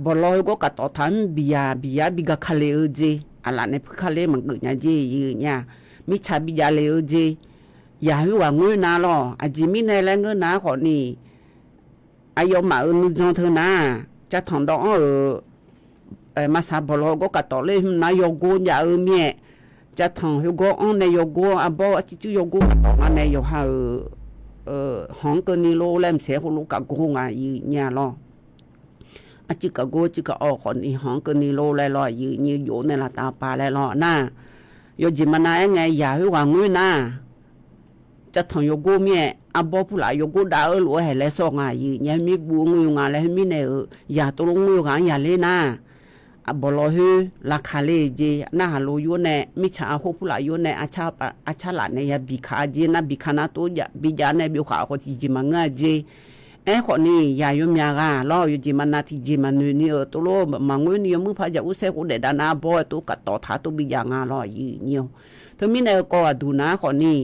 บอลอยก็กัดต่อทันบียาคาเลเจอะไรในพคาเลมันเกิดเนี่ยเจยืนเนี่ยมิชาบียาเลเจอย่าให้ว่างูน่าหรออาจิมีในแรงเงินน่าคนนี้อายมานึกจังเธอน่าจะทำดอกมาซาบอลอยก็กัดต่อเลยนายโยกอย่าเมียจะทำให้โกในโยโกอาบอจิโยโกกัดต่อมาในโยฮาห้องกันนี่โลเล่มเสียคนลูกกับกูงาเนี่ยหรอจิกะโกจิกะออกคนอีห้องกันนี่โลเลยหรอยืนอยู่ในละตาปลาเลยหรอน่าโยจิมานาไงอย่าให้วางมือน่า จะทองโยโกเมียอาบอผู้หลายโยโกดาหลวให้และซองยืนยังมีกูงงานและมีเนอย่าตลงงานอย่าเลนะอาบอลอฮือราคาเลเจน่าฮัลโลโยเนมิชาโฮผู้หลายโยเนอาชาหลานเนยบิคาเจนะบิคานาโตยบิจาเนบิขาคนที่จิมังเจคนนี้ยายมยากาล้ออยู่จิมันนาที่จิมันนี่ตัวโลมังเวนี่มือพาจะอุเสกุเดดานาบอยตัวกัดต่อท้าตัวบิจางาล้อยืนเนียวเธอมีเนก็ดูนะคนนี้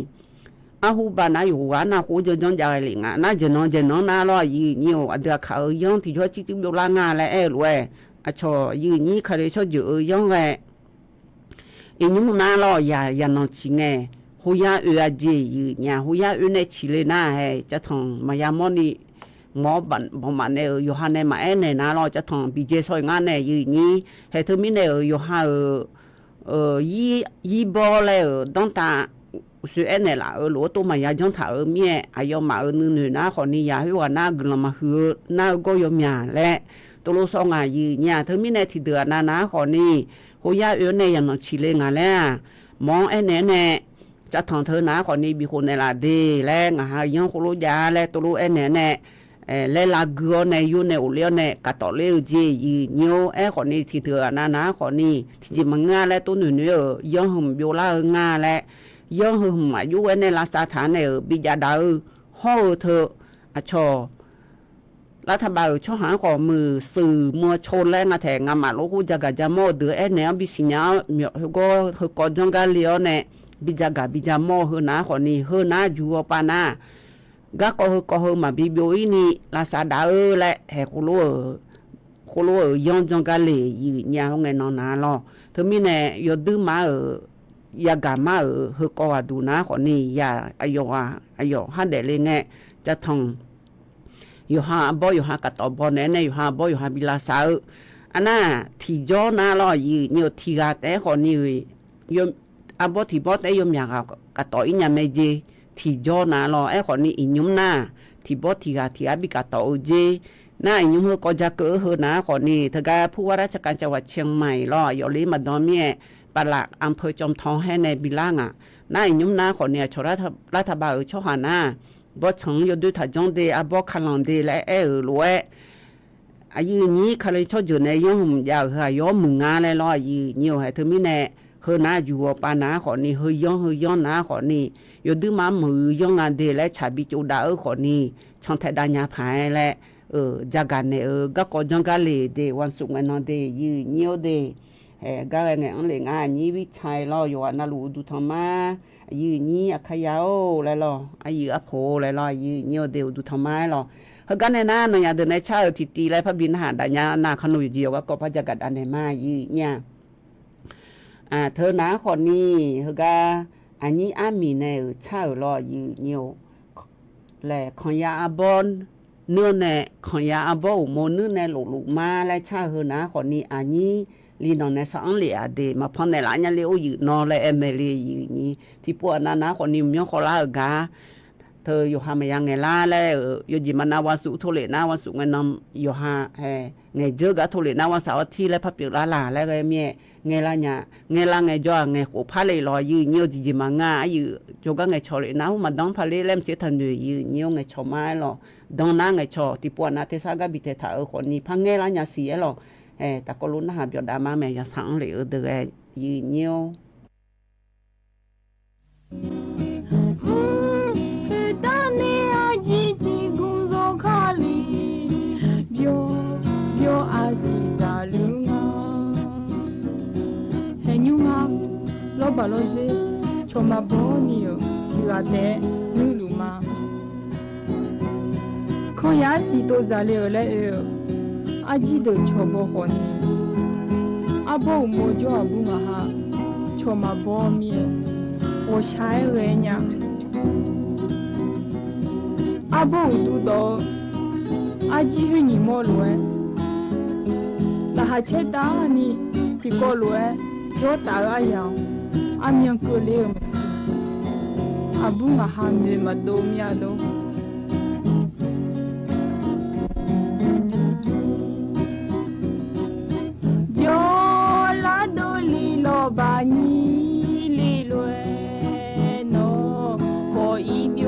อาหูบานาอยู่ว่านาหูจะจงใจเลยงะน่าจะนอนน่ารอยืนอยู่อันเดียเขาย้อนที่ช่วยจิตวิญญาณและรวยอาชอยืนนี้เขาเลยชอบอยู่ย้อนแหละอีนุ่มน่ารออย่านอนชิงเงหูยาเจยืนเนี่ยหูยาในชิเลน่าเฮจะทองมายามอนี่หมอบันบ่มาเนี่ยอยู่หันในมาเนี่ยน่ารอจะทองบีเจซอยงานเนี่ยยืนนี้เฮเธอมีเนี่ยอยู่หันยี่บอเลยต้องตาสุเอ็นเนี่ยละหลวตัวมายาจังถาเมียอายมานึนะคนนี้ยาให้ว่าน่ากลัวมาคือน่าก็ยอมยาและตัวลูกสองยืนเนี่ยเธอมีในที่เดือนนะคนนี้หัวยาเนี่ยยังนอนชิเลงาแล้วมองเนี่ยจะทางเธอนะคนนี้มีคนในละดีและงายังคนรู้ยาและตัวลูกเนี่ยและลาเกลือในยูในอุเลียเนี่ยกัดต่อเลี้ยวจียืนคนนี้ที่เดือนนะคนนี้ที่จะมังงาและตัวหนุ่ยยังหุ่มโยลางาและย้อนหุ่มอายุในลาสถานในบิจาดาห่อเธออาชอรัฐบาลช่อหาขอมือสื่อมัวชนและงาแถงงามาลูกจะกะจะโมเดือเนี่ยบิสิญญาเมียก็เฮก็จังกาเลียวเนี่ยบิจาโมเฮนะคนนี้เฮนะอยู่ปานะก็เฮมาบิบิโอนี่ลาสาดาและแหกโลย้อนจังกาเลยเนี่ยเฮงนอนนาลอเธอมีเนี่ยยดื้อมายากามาเฮก็ว่าดูนะคนนี้ยาอายอฮันเดเลงจะทองอยู่หาบ่อยู่หากะตอบบ่แน่อยู่หาบ่อยู่หาบิลาสาอันน่ะที่จอนาลอยีเนี่ยที่กาแต่คนนี้ยมอาบ่ที่บ่แต่ยมอยากกะตออีหยังเมเจที่จอนาลอคนนี้อียุมนาที่บ่ที่กาที่อาบิกะตอเจน่าอียุมเฮก็จะเกอเฮนะคนนี้ทกาผู้ว่าราชการจังหวัดเชียงใหม่ลอยอลีมาดอมเมียปลักอำเภอจอมทองให้ในบิล่างน่าอียุมนาคนนี้ชรัฐบาลช่อหานาบ่ชงอยู่ด้วยถ้าจังเดอบ่คันลังเดและรวยอายุนี้เขาเลยชอบอยู่ในยมยาวหายอมึงงาเลยรออยู่nhiềuให้เธอมีแน่เฮนาอยู่ปานาขอนี่เฮย้อนนาขอนี่อยู่ดื้อมามือย่องงานเดและฉาบิจูดาขอนี่ช่างแทดาญาภายและจากกันเนี่ยก็จังกะเลยเดวันสุกนอนเดอยู่nhiềuเดก็ไงอันเลยงานนี้วิชัยรออยู่นาลูดูธรรมะยืนนี้ขยาวเลยรออายุอโภเลยรอยืนnhiềuเดียวดูธรรมะรอเฮกันในนั้นเนี่ยเดินในชาติตีและพระบินหาดาญานาขนุยเดียวก็พระจักรอันในมายืนเนี่ยเธอนะคนนี้เฮก็อันนี้อามีในชาติรอยืนnhiềuและขยาบอนเนื้อในขยาบอโมเนื้อในหลุกมาและชาติเฮนะคนนี้อันนี้ลีนอนในสังเลียเดมาพันในหลายยันเลี้ยวอยู่นอนเลยMLAอยู่นี่ที่พวกนั้นนะคนนี้มีคนละกาเธออยู่หาไม่ยังไงล่ะแล้วอยู่จิมันนาวันศุกร์ทุเรศนะวันศุกร์เงินนำอยู่หาไงเจอกับทุเรศนะวันเสาร์อาทิตย์แล้วพับเปียกลาแล้วก็มีไงล่ะเนี่ยไงล่ะไงจ่อไงหัวพาเลยรอยืนเงี้ยวจิมันง่ายอยู่จก็ไงชอเลยนะมันต้องพาเลยเล่มเสียทันเลยยืนเงี้ยวไงชอมาหรอดองน้าไงชอที่พวกนั้นเทศกาลบิเทถาคนนี้พังไงล่ะเนี่ยเสียหรอแต่ก็รู้นะฮะเดี๋ยวดามาแม่จะสั่งเลยเดือดยืนเงี้ยวตาเนียจีจีกุโซคาลีเบียวอาซิซาลุงาเฮญูงาโลบาโลเซชอมาโบนิโอจิกาเตนูลูมาขอยาจิโตซาเลเลอาจิโดชอโบฮอนีอาโบโมจอบุงาฮาชอมาโบมีโอชายเรญาอาโบดูโตอาจิฮนีโมลเวลาฮาเชตานีที่กอลเวโยตาอายังอามียงโกเลมอาบุงาฮาเมมาโดมีอาโดบานีลีลวยโนโคอีบิโอ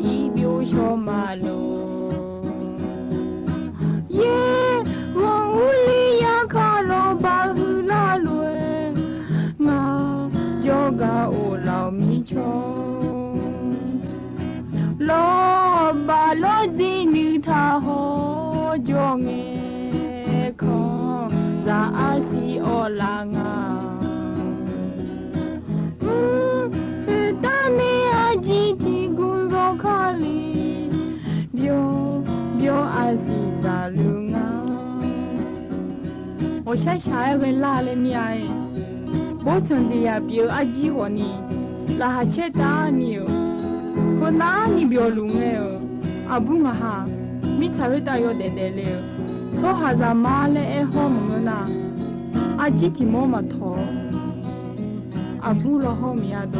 อีบิวชอมาโลเย่วังอุลียาคาโลบาฮืลาลวยงาโยกาโอลามิชอโลบาโลดินิทาโฮจงเอคอซาอาซีโอลางาตาเนอาจีติกุโรคาลีเบียวอาซีซาลุงา我晒晒会拉了面，我从这呀表阿姐和你，拉下车打你哦，我哪你表弄哎哦，阿不嘛哈，米才会打药点点了，说下子妈嘞爱好么个呐，阿姐提么嘛头，阿不了好面都。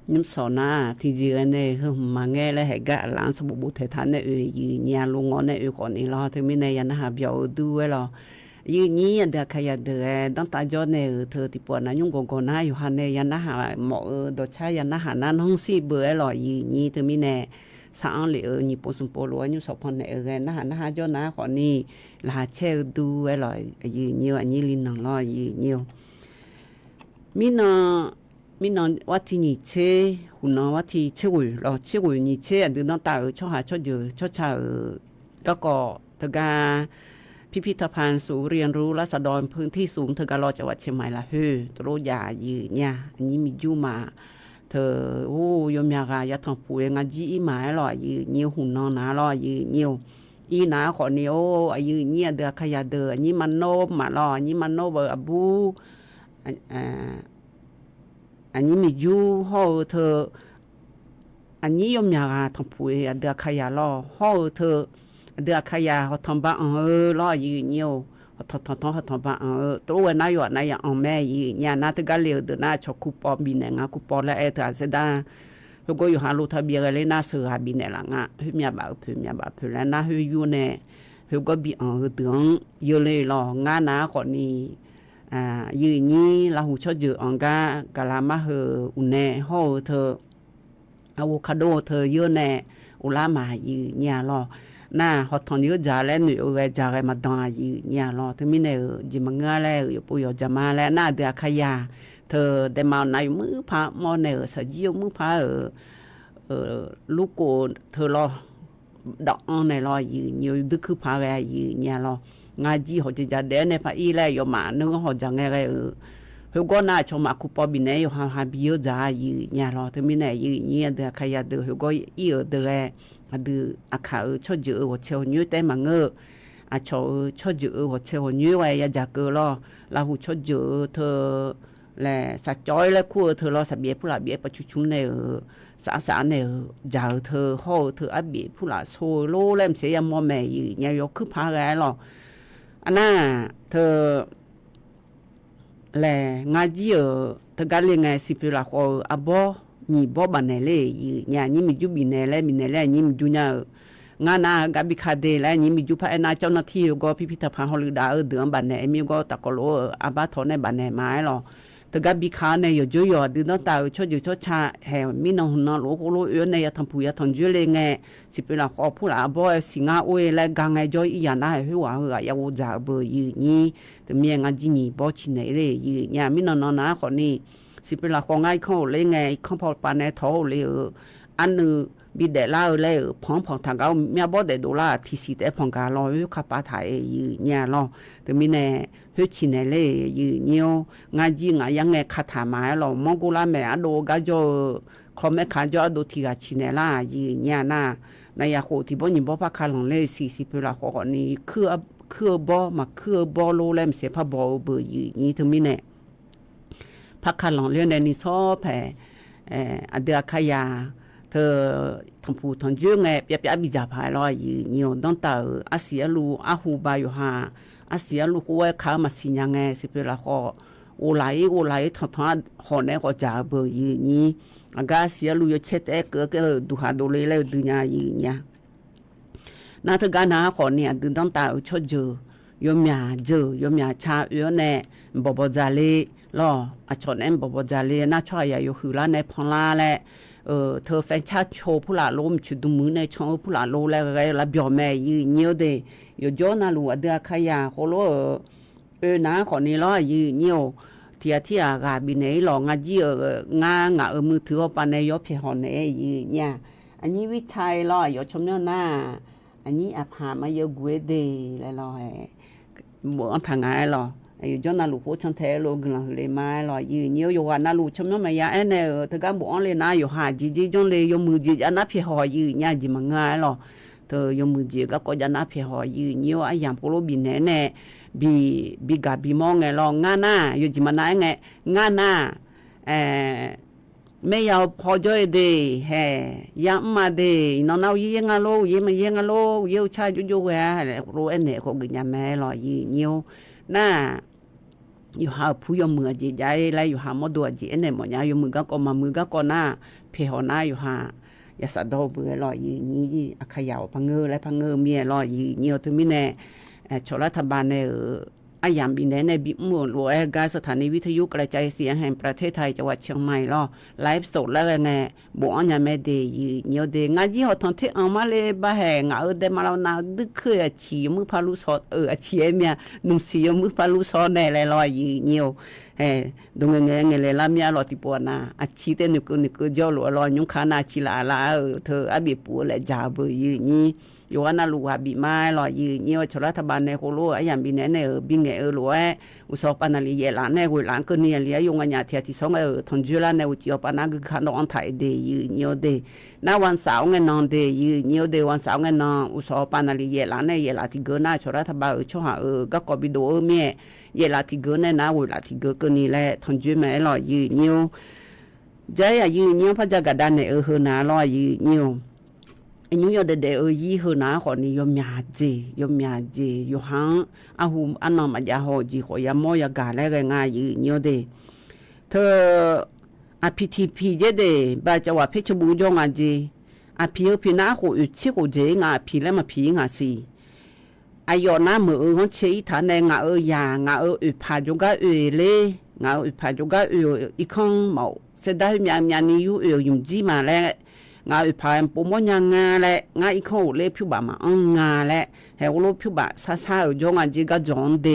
nhưng sau na thì giờ này mà nghe là hệ gạ lãng sau bộ thể thao này ở nhà luôn ngon này ở còn này lo thì mình này nó học giàu đuôi lo như nhí được khai được đăng tài cho này thừa thì bọn nó nhung còn nàyอยู่hàng này nó học mọi đồ chơi nó học nó không xí bữa lo như nhí thì mình này sáng liệu nhị bộ sum bộ lúa như sọc phần này ở nó học cho nó còn này là chơi đuôi lo như nhiều anh như linh năng lo như nhiều mình nóiว่าที่นี่เช่หุ่นน้อว่าที่เชื่อเราเชื่อนี่เช่อันเดินตาชอบหาชอบเจอชอบชาแล้วก็ทกาพิพิธภัณฑ์ศูนย์เรียนรู้รัศดรพื้นที่สูงเธอการรอจังหวัดเชียงใหม่ละตัวใหญ่ยืนเนี่ยอันนี้มีอยู่มาเธอโอ้ยมยากายาทองปุ๋ยงาจีอีหมายหล่อยืนเงี้ยวหุ่นน้อนะหล่อยืนเงี้ยวอีหนาขอเนี้ยยืนเงี้ยเดือขยะเดืออันนี้มันโนมาหล่ออันนี้มันโนเบอร์อบูอันนี้มีอยู่ห่อเธออันนี้ยมยาทำปุ๋ยเดือขยะล่อห่อเธอเดือขยะเขาทำบ้านล่อยืนเงี้ยวเขาทำบ้านตัววันนั้นอยู่ไหนอย่างแม่ยืนเนี่ยน่าจะกันเลี้ยวเดือน่าชอบคูปองบินเนี่ยงาคูปองแล้วเธอเสด็จเขาก็อยู่หาลูกทะเบียนเลยน่าเสือบินเนี่ยละงะเฮ้ยมีบ่าวเพื่อนแล้วน่าเฮ้ยอยู่เนี่ยเขาก็บินเดือดเยอะเลยล่องานนะก่อนนี้ยืนนี้เราหูชอบยืนอังกาลามาเหอุเน่ห่อเธออะโวคาโดเธอเยอะแน่อุลามายืนเนี่ยรอน่าฮอตทอนเยอะจ่าแล้วหนูจ่าอะไรมาดองยืนเนี่ยรอเธอไม่เนี่ยจิมังเงาแล้วอยู่ปุยจะมาแล้วน่าเดือดขยะเธอได้มาในมือพระมอเนี่ยสยิวมือพระลูกโกเธอรอดอกในรอยืนอยู่ดึกคือพระอะไรยืนเนี่ยรองาจีเขาจะเดินในภาคอีเลยอยู่มานึกเขาจะไงเขาก็น่าชมมาคุปบินเนี่ยอยู่หาบิโยจ่าอยู่เนี่ยรอถึงมีเนี่ยอยู่เนี่ยเดือขยะเดือเขาก็อีเดือดืออาขาชดเจอหัวเชลนิ้วแต่มาเงออาชดเจอหัวเชลนิ้วไว้ยาจากเกอรอเราหูชดเจอเธอแหละสัจจอยแล้วคู่เธอรอสับเบียผู้หลับเบียประชุมเนี่ยสาเนี่ยจ่าเธอห่อเธออับเบียผู้หลับโซโล่เล่มเสียมอแม่อยู่เนี่ยยกขึ้นพาแกหรออันน่ะเธอแหละงาจีเธอการเลี้ยงไงสิเปล่าเขาอับบนี่บ่บันเนี่ยเลยเนี่ยนี่มีจุบินเนี่ยนี่มีจุเนี่ยงานน่ะกับบิคาเดแล้วนี่มีจุพระเอ็นเจ้าหน้าที่ก็พิพิธภัณฑ์ฮอลลีดาเดือนบันเนี่ยมีก็ตะกโลอับบทอนในบันเนี่ยมาหรอแต่กับบิคาเนี่ยอยู่จู่ๆดืนตาชดชาแห่มีน้องน้องโลเนี่ยทำผู้ยาทำจุเลยไงสิเปล่าเขาผู้ละอับบสิงาโอ้ยแล้วกังไงจอยอีหยาน่ะหัวอยากจะเบอร์ยืนี่แต่เมียงานจีนี่บ่ชินเลยเนี่ยมีน้องนะคนนี้สิเปล่าเขาง่ายเข้าเลยไงเขาพอปานในท้อเลยอันนึงบิดเดล่าเลยพองทางเขาเมียบ่ได้ดูละที่สิแต่พองการรออยู่ขับปาถ่ายเนี่ยรอแต่มีแน่เฮ็ดชินเลยเนี่ยงานจีงายังไงคาถามาหรอมองกุลาแม่อโดกาโจคอมแม่ขาโจอโดที่กาชินล่ะเนี่ยน่ะนายาโคที่บ่ยิบ่พักคาลงเลยสิเปล่าเขาคนนี้คือบ่มาคือบ่โลแลมเสียพะบ่เบอนี่ถึงมีแน่พักคาลงเรื่องในนี้ซอแผ่อเดือขยาเธอทำผู้ทำเยอะไงเปียบิจาพายลอยอยู่ต้องต่ออาเซียลูอาหูบาอยู่หาอาเซียลูก็ว่าเขามาสิยังไงสิเป็นละข้อโอไลทอดหอเนี่ยก็จะเบอร์นี่อากาเสียลูยเช็ดเกิดดูหาดูเลยดูเนี่ยน่าเธอการหาขอเนี่ยดึงต้องต่อชดเจอ ยมยาเจอยมยาชาเอือแน่บอบจาเลลออาชอนแอมบอบจาเลน่าช่วยอยู่คือละในพลาแลเธอแฟนชาโชผู้ละลมชุดมือในช่องผู้ละโลแล้วไงละเบียวแม่ยืนเนียวเดอยู่จอนาลูเดือขยาโคโลน้าคนนี้ละยืนเนียวที่อากาบินไหนหลองาจีงามือถือปานในยอเพหอนในยืนเนี่ยอันนี้วิชัยละอยู่ชมเนาะหน้าอันนี้อาภามาเยอะกว่าเดเลยละบ่อันทางไงละอยู่จอนาลูโคชันเทโลกลังเลยมาละยืนเนียวอยู่ว่านาลูชมเนาะมายาเนถึงการบ่อันเลยนะอยู่หาจีจงเลยอยู่มือจีอันนั้นเพหอยืนเนี่ยจีมังไงละเธออยู่มือจีก็จะนับเพหอยืนเนียวไอ้ยามโคโลบินแน่บีกาบีมองไงลองงาหน้าอยู่จิมันไหนไงงาหน้าไม่ยาวพอจ่อยเดแห่ยามมาเดนอนเอาเยี่ยงอะโลเยี่ยมเยี่ยงอะโลเยี่ยวชาจุแหวรู้เอ็นเนี่ยเขากินยาแม่ลอยยืนเนียวหน้าอยู่หาผู้ยมือจีใจแล้วอยู่หาหมดตัวจีเนี่ยหมดยาอยู่มือก็มามือก็หน้าเพหอหน้าอยู่หายาสะดอเบื่อลอยยืนนี้ขยาวพังเงอและพังเงอเมียลอยยืนเนียวถึงมิแน่ชรัฐบาลในอายามบินในบิมวลหลวงการสถานีวิทยุกระจายเสียงแห่งประเทศไทยจังหวัดเชียงใหม่ล่อไลฟ์สดแล้วไงบอกอันยังไม่ได้ยืนเนียวเดงานยี่ห้อทองที่เอามาเลยบ้าแห่งเดมาเราหนาวดึกเคยฉีมือพาลุสอดฉีเมียนุ่มสีมือพาลุสอดในเลยลอยยืนเนียวดงเงยเลยละเมียรอติปวนาฉีเตนึกเจ้าหลวงรอยุ่งขานาฉีลาละเธออบีปัวและจ่าเบยยืนนี้อยู่ว่านาลูกบิมาลอยยืนเนียวชรัฐบาลในโคโลไอ้ยามบินในบิงเงหลวงอุศปานาลีเยลานในกุหลานก็เนี่ยเลี้ยยงอันยาเทียที่สองทนจุลาในอุจิอปานาคือขันอันไทยเดยืนเนียวเดนาวันเสาร์เงินนอนเดยืนเนียวเดวันเสาร์เงินนอนอุศปานาลีเยลานในเยลาที่เกินหน้าชรัฐบาลช่วงก็กบิโดเมียเยลาที่เกินในนาอุลาที่เกินก็นี่แหละทนจุแม่ลอยยืนเนียวใจยืนเนียวพระจักรดานในนาลอยยืนเนียวยูยอดเดยี่หัวหน้าคนนี้ยมยาเจอยู่ห้างอาหูอันนั้นมาจะหอจีขอยามอยากาแล้วก็ง่ายยืนเนียวเดเธออาพีทีพีเจเดบาจังหวัดเพชรบูรณ์จงอาเจอาพีพีน้าหูอุชิโกเจงาพีแล้วมาพีงาซีอายอน้ามือเขาเชี่ยฐานในงายางาอุพาจุกะเลงาอุพาจุกะอีกครั้งเมาเสด็จมีนี่อยู่ยุ่งจีมาแล้วงาพายปุ่มว่างาและงาอีกคนเล่ผิวบ่ามางาและเฮลโลผิวบ่าซาจงจีก็จงเด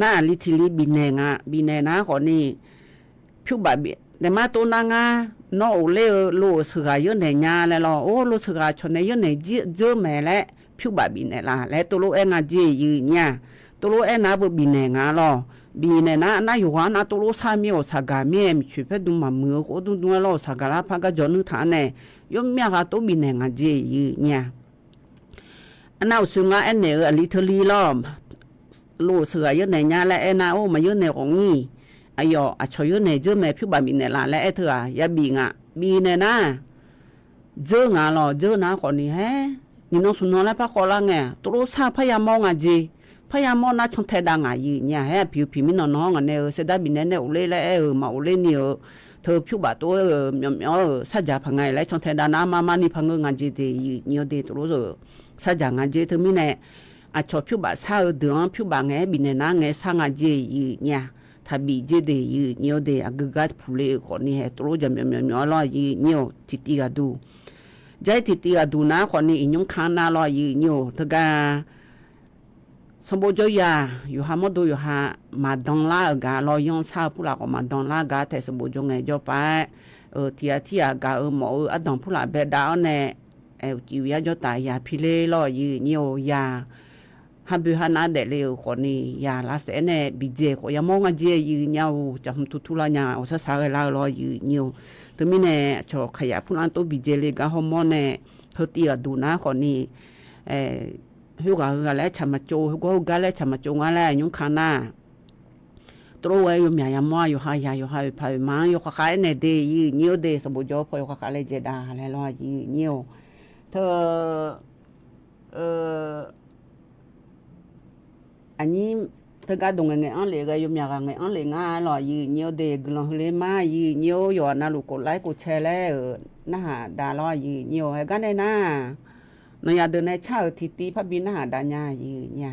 น่าลิทิลิบินเนบินเนคนนี้ผิวบ่าแต่มาตัวนางานอเล่โลสกายเนญาและรอโอ้โลสกายชนเนยเจอแม่และผิวบ่าบินละและตัวโลเองจียืนเนี่ยตัวโลเองนาบบินงารอบีเนน่าอยู่ว่าน่าตัวรู้สามีโอสักการมีช่วยเพื่อดูมามือก็ดูเราสักการะพักก็จนุฐานเนี่ยยมเมียก็ตัวบีเนงาเจียเนี่ยอันนั้นสุงาอันเนี่ยลิทลีล้อมลูเสือเยอะเนี่ยและอันนั้นโอ้มาเยอะเนี่ยของนี่อายอชอยเยอะเนี่ยเจอแม่ผิวบาบีเนละและเธอยาบีงะบีเนน่าเจองาหรอเจอหน้าคนนี้เฮ้นี่น้องสุนทรแล้วพักคนละไงตัวรู้สาพยายามมองอ่ะจีพยายามมองน่าชงเทดังอ่ะยี่เนี่ยให้ผิวมินน้องอ่ะเนี่ยเสด็จบินเนี่ยอุเล่แล้วมาอุเล่เนี่ยเธอผิวบาตัวสัจจะพังไงแล้วชงเทดานามานี่พังงานจีเดียเนี่ยเดียตัวรู้สัจจะงานจีเธอมิเนี่ยอาชอบผิวบาซาเดือดผิวบาไงบินเนี่ยนะไงสร้างงานจีเนี่ยถ้าบีจีเดียเนี่ยเดียกึกกัดผู้เล่คนนี้ตัวรู้จะมีล้อยี่เนี่ยทิติกาดูใจทิติกาดูนะคนนี้ยุ่งข้างหน้าล้อยี่เนี่ยเธอก็สมบูรณ์ยาอยู่หาหมดดูอยู่หามาดองลากาลอยองชาผู้หลักออกมาดองลากาแต่สมบูรณ์จงไงจบไปที่กาหมออดองผู้หลักเบดาวเนี่ยจิวยาจตายยาพิเลลอยยืเนียวยาฮับบิฮานาเดเลวคนนี้ยาลาเสเนบิเจขอยามองเจยืเนียวจะทำทุลายาอุตสาหะลอยยืเนียวถึงมีเนี่ยชอขยะผู้นั้นตัวบิเจเลกาฮอร์โมนเนี่ยเธอตีดูนะคนนี้ฮิวกาแล้วชามาโจฮิวกาแล้วชามาโจงาแล้วยุ่งขานาตัวเอยมียามอยู่หายพายมาอยู่ข้าในเดย์เนียวเดย์สมบูรณ์พออยู่ข้าเลยเจดาแล้วลอยเนียวเธออันนี้เธอก็ดงเงยอันเล็กอยู่มีอะไรเงยอันเล็กง่ายลอยเนียวเดย์กลางเลยมาเนียวอยู่น่าลูกกดไลค์กดแชร์แล้วน่าดาลอยเนียวให้กันได้น่านอยากเดินในเช้าทิตีพระบินหาดาญาเนี่ย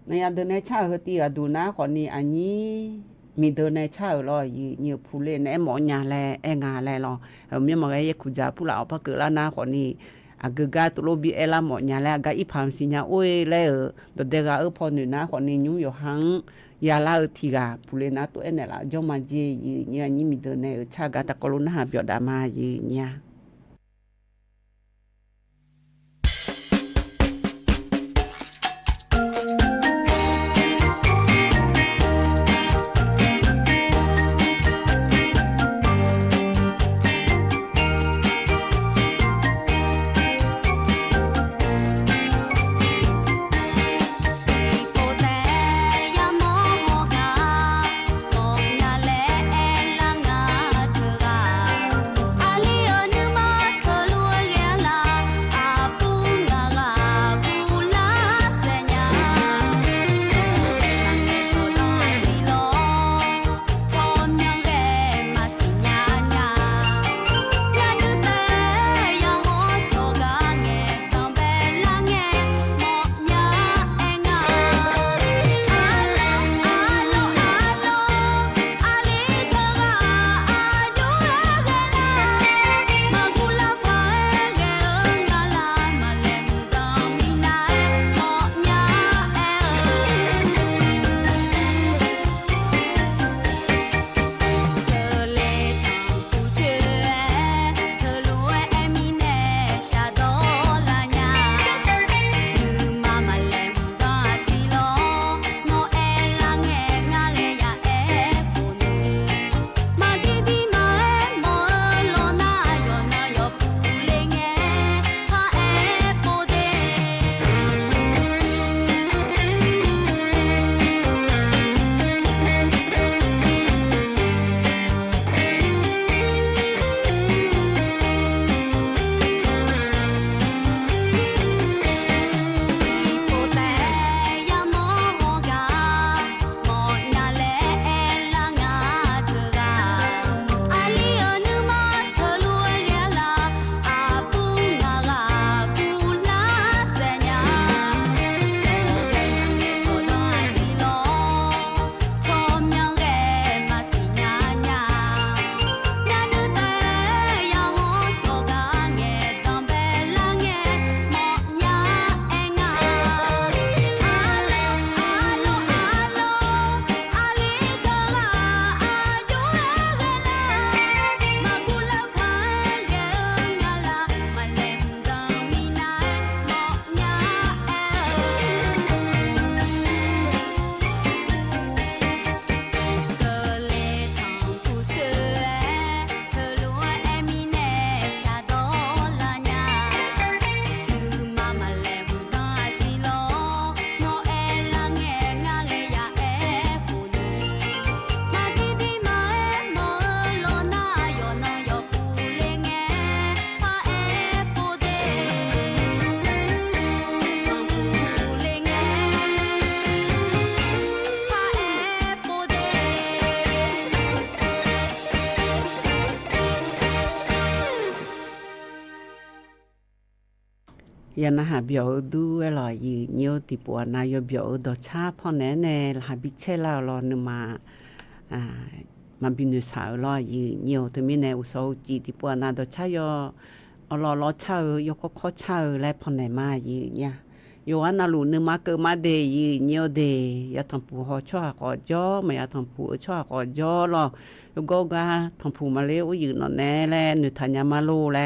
này ăn đơn này chào hơi tiệt đủ ná còn ni anh nhí mi đơn này chào rồi nhiều phụ lên em mỏ nhà lẹ em ngà lẹ lo miếng mà cái cụ già phụ lão bắt cỡ là ná còn ni agaga tụi bị em mỏ nhà lẹ aga ít phàm xin nhà ôi lẹ ở đồ đề ga ở phong ná còn ni nhú yo hang ya la ở thì gà phụ lên ná tụi em này là do mà gì như anh nhí mi đơn này ở cha gà ta có luôn hà biểu đà mà gì nhaยันหาเบียวดูอร่อยยี่เนียวติปัวนายเบียวดอชาพ่อแน่แน่หาบิเชลารอนมามันบินสาวรอยี่เนียวถึงมีแนวโซจีติปัวนาดอชายอรอรอเช่ายกข้อเช่าและพ่อแน่มายี่เนี่ยโยอันนาลูนึมาเกิดมาเดยี่เนียวเดยาทำผู้หอชอบกอจ่อไม่ยาทำผู้ชอบกอจ่อหรอกโยก็กาทำผู้มาเลี้ยวยืนนอนแน่แลนุทัญญามาโลแล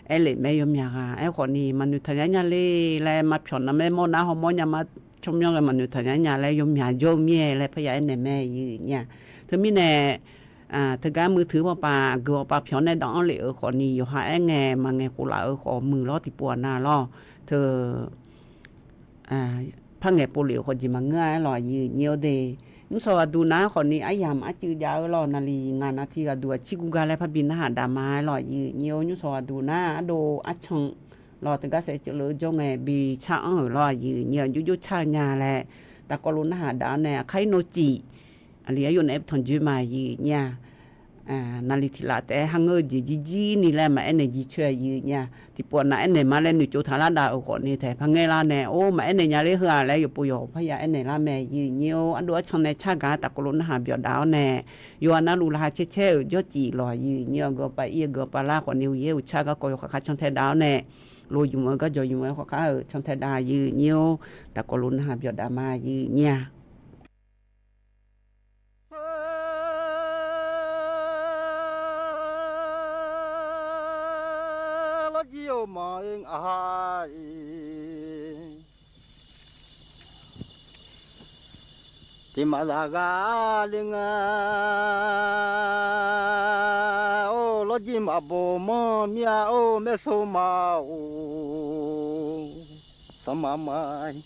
ไอ้เล็กแม่ยมยาไอ้คนนี้มันนุทัญญาเล่แลมาผิวน้ำแม่โมนาหอมยามาชมยองกันมันนุทัญญาแลยมยาโยมเมียแลพยายในแม่ยืนเนี่ยถึงมีแน่ถึงการมือถือมาปาเกลือปาผิวในดองเหลวคนนี้อยู่หาไอ้แง่มาแง่กูหลาขอมือล้อติปัวนาล้อเธอพังเงปลิวคนจีมาเงยหล่อยืนเยียวเดนุ่งสวัสดูนะคนนี้ไอ้ยามจืดยาวหล่อนาลีงานนาทีก็ดูชิกุกาและพบินทหารดามาหล่อยืนเยียวนุ่งสวัสดูนะโดอัชงหล่อถึงก็เสจเลยจงไงบีชาหล่อยืนเยียวยุชาญาแหละแต่ก็รู้นะหาดาเนี่ยใครโนจิอะไรอยู่ในถนจุมายืนเนี่ย นาลิทิลาแต่ฮังเอจีนี่แหละมาเนจีช่วยยืเนี่ยที่ปวดน่ะเนมาเล่นอยู่จุธาลาดาอุกนี่แต่พังเงลาเนโอ้มาเนยาเลยเหือแล้วอยู่ปุยพยาเนลาแม่ยืเนียวอันดัวชนในชากาตะกลุนหาเบียดาวเนอยู่อันนั้นลูลาเช่ยอจีลอยยืเนียวก็ไปเอียก็ปลากว่านิวเยอุชาก็กอยขาชนเทดาวเนโลอยู่มันก็จอยอยู่มันขาชนเทดายืเนียวตะกลุนหาเบียดามายืเนี่ย yêu mà ai thì mà là gà linh ô lo gì mà bồ mò mía ô mẹ số mà ô sao mà mai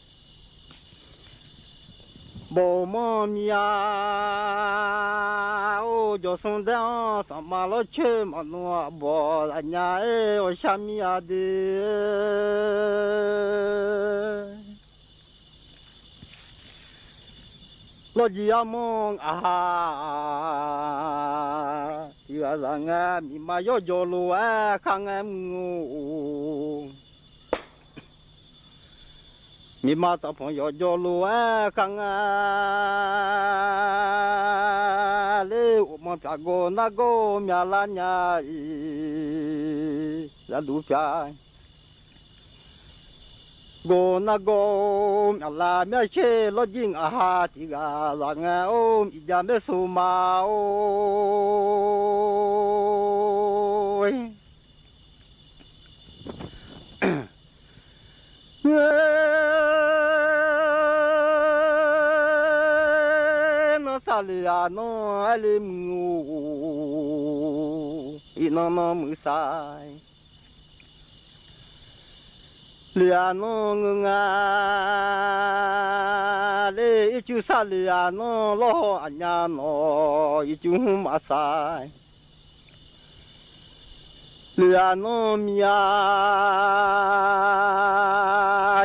bồ mò mía ô cho xuống đó sao mà lo chơi mà nó bỏ là nhà ô xa mía đi lo gì mong thì là nghe mi mà yo lu khang em ngu mi mà tập phong yo lu khang le mà ta go na go mi la nya la du pha go na go la me che lo jing ti ga la nga om i ja me su ma oi no salia no alim ngu i no no mu sai lia no nga le chu sa lia no lo anya no i chu ma sai lia no mia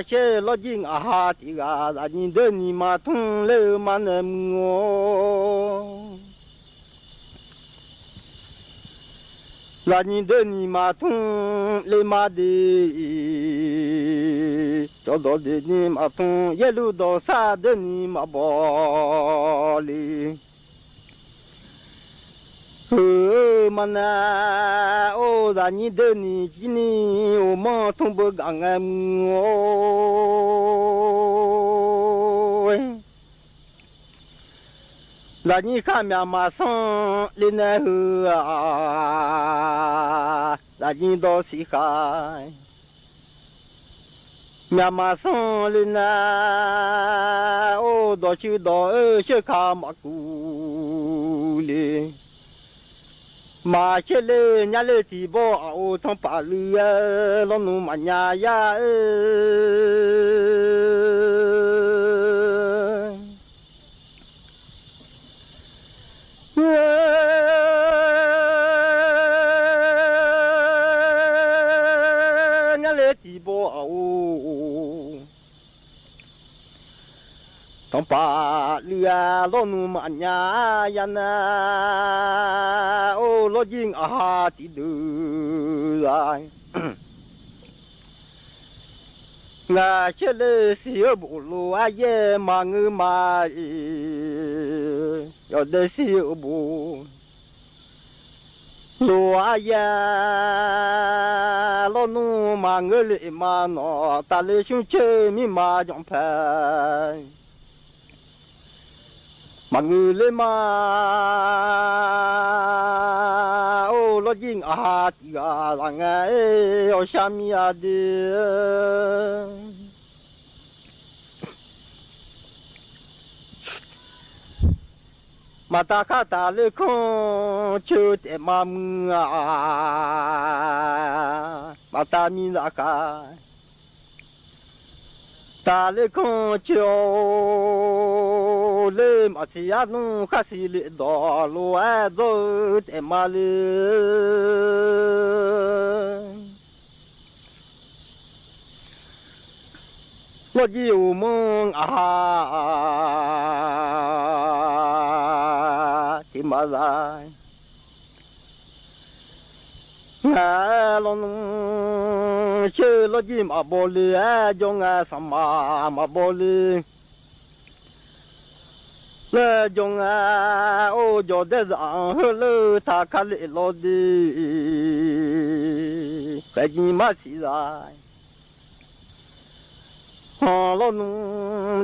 che lo jing ti ga la ni de ni ma thung le ma ne ngo la ni de ni ma thung le ma de cho do de ni ma thung ye lu do sa de ni ma bo li mà na ô là ni de ni chi ni ô ma thung bơ gang em ôi là ni kham ya ma son lên hư là ni do si khai nhà mà son lên ô do chữ do chữ kha ma cu lên mà chế lê nhà lê thì bỏ ô thong bà lư lo nu mà nhà ya nhà lê thì bỏ ô thong bà lư lo nu mà nhà ya na ô lo jing ti du ai nga chele si bu lu a ye ma ngu ma yo de si bu lu a ya lo nu ma ngu le ma no ta le shu che mi ma jong pa mà người lên mà ô lo jing ti ga la nga o shami đi mà ta khá ta le con chưa te mà mà ta mi la ka ta le con chiều le mà chỉ ăn nu khá xì lệ đỏ lúa rồi em mà le lo nhiều mong thì mà lại ငါလုံးချေလို့ကြီးမပေါ်လေကြောင့်ငါစမမပေါ်လေလေကြောင့်ငါအိုကြောတဲ့ဆောင်လေသာခလေလို့ဒီကကြီးမရှိသားဟောလုံး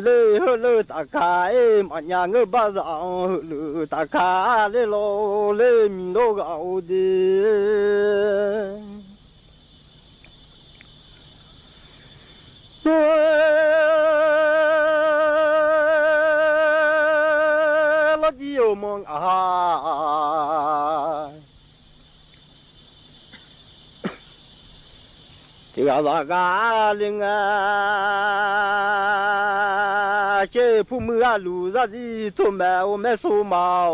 လေလေတခါမညာငဘာဆောင်လေတခါလေလို့လေမင်းတို့ကအိုဒီလောကြီးယမန်အာဒီကသာကလင်္ကာချေဖူမရလူဇာစီထုမဲဝမဲဆူမော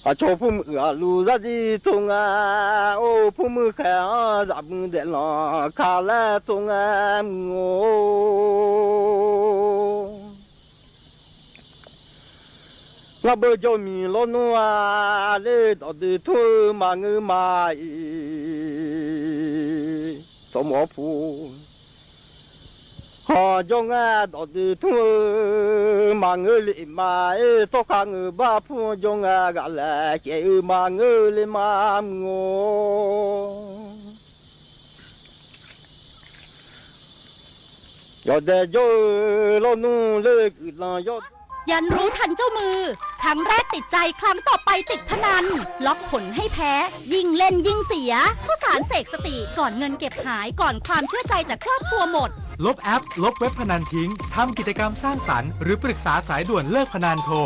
အချောဖူမရလူဇာစီထုငါအိုဖူမခဲဇာဘင်းတဲ့လာခါလာထုငါငိုငါဘကြမီလောနွာလေတော်ဒီထူမငឺမာသမဖူဟာကြောင့်ငါတော်ဒီထူမငឺလီမာတော့ခငឺဘာဖူကြောင့်ငါကလည်းကျေမငឺလီမာငိုရတဲ့ကြလောနုလေကလာရยันรู้ทันเจ้ามือครั้งแรกติดใจครั้งต่อไปติดพนันล็อกผลให้แพ้ยิ่งเล่นยิ่งเสียข้าวสารเสกสติก่อนเงินเก็บหายก่อนความเชื่อใจจากครอบครัวหมดลบแอปลบเว็บพนันทิ้งทำกิจกรรมสร้างสรรค์หรือปรึกษาสายด่วนเลิกพนันโทร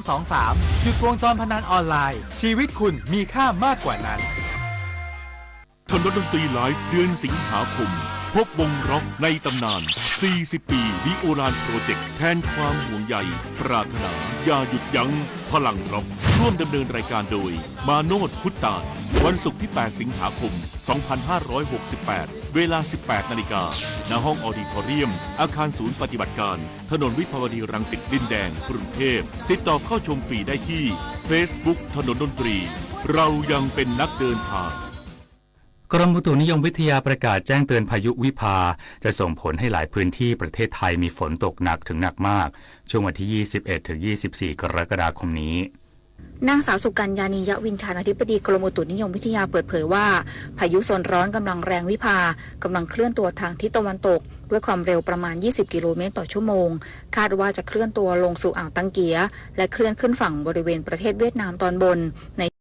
1323หยุดวงจรพนันออนไลน์ชีวิตคุณมีค่ามากกว่านั้นถนนดนตรีไลฟ์เดือนสิงหาคมพบวงร็อกในตำนาน40 ปีดิโอรานโปรเจกต์แทนความห่วงใยปรารถนาอย่าหยุดยั้งพลังร็อกร่วมดำเนินรายการโดยมาโนดพุทธานวันศุกร์ที่8สิงหาคม2568เวลา 18 นาฬิกาณห้องออดิทอเรียมอาคารศูนย์ปฏิบัติการถนนวิภาวดีรังสิตดินแดงกรุงเทพติดต่อเข้าชมฟรีได้ที่ Facebook ถนนดนตรีเรายังเป็นนักเดินทางกรมอุตุนิยมวิทยาประกาศแจ้งเตือนพายุวิภาจะส่งผลให้หลายพื้นที่ประเทศไทยมีฝนตกหนักถึงหนักมากช่วงวันที่ 21 ถึง 24 กรกฎาคมนี้นางสาวสุกัญญานียะวินชานอธิบดีกรมอุตุนิยมวิทยาเปิดเผยว่าพายุโซนร้อนกำลังแรงวิภากำลังเคลื่อนตัวทางทิศตะวันตกด้วยความเร็วประมาณ20 กิโลเมตรต่อชั่วโมงคาดว่าจะเคลื่อนตัวลงสู่อ่าวตังเกียและเคลื่อนขึ้นฝั่งบริเวณประเทศเวียดนามตอนบนใน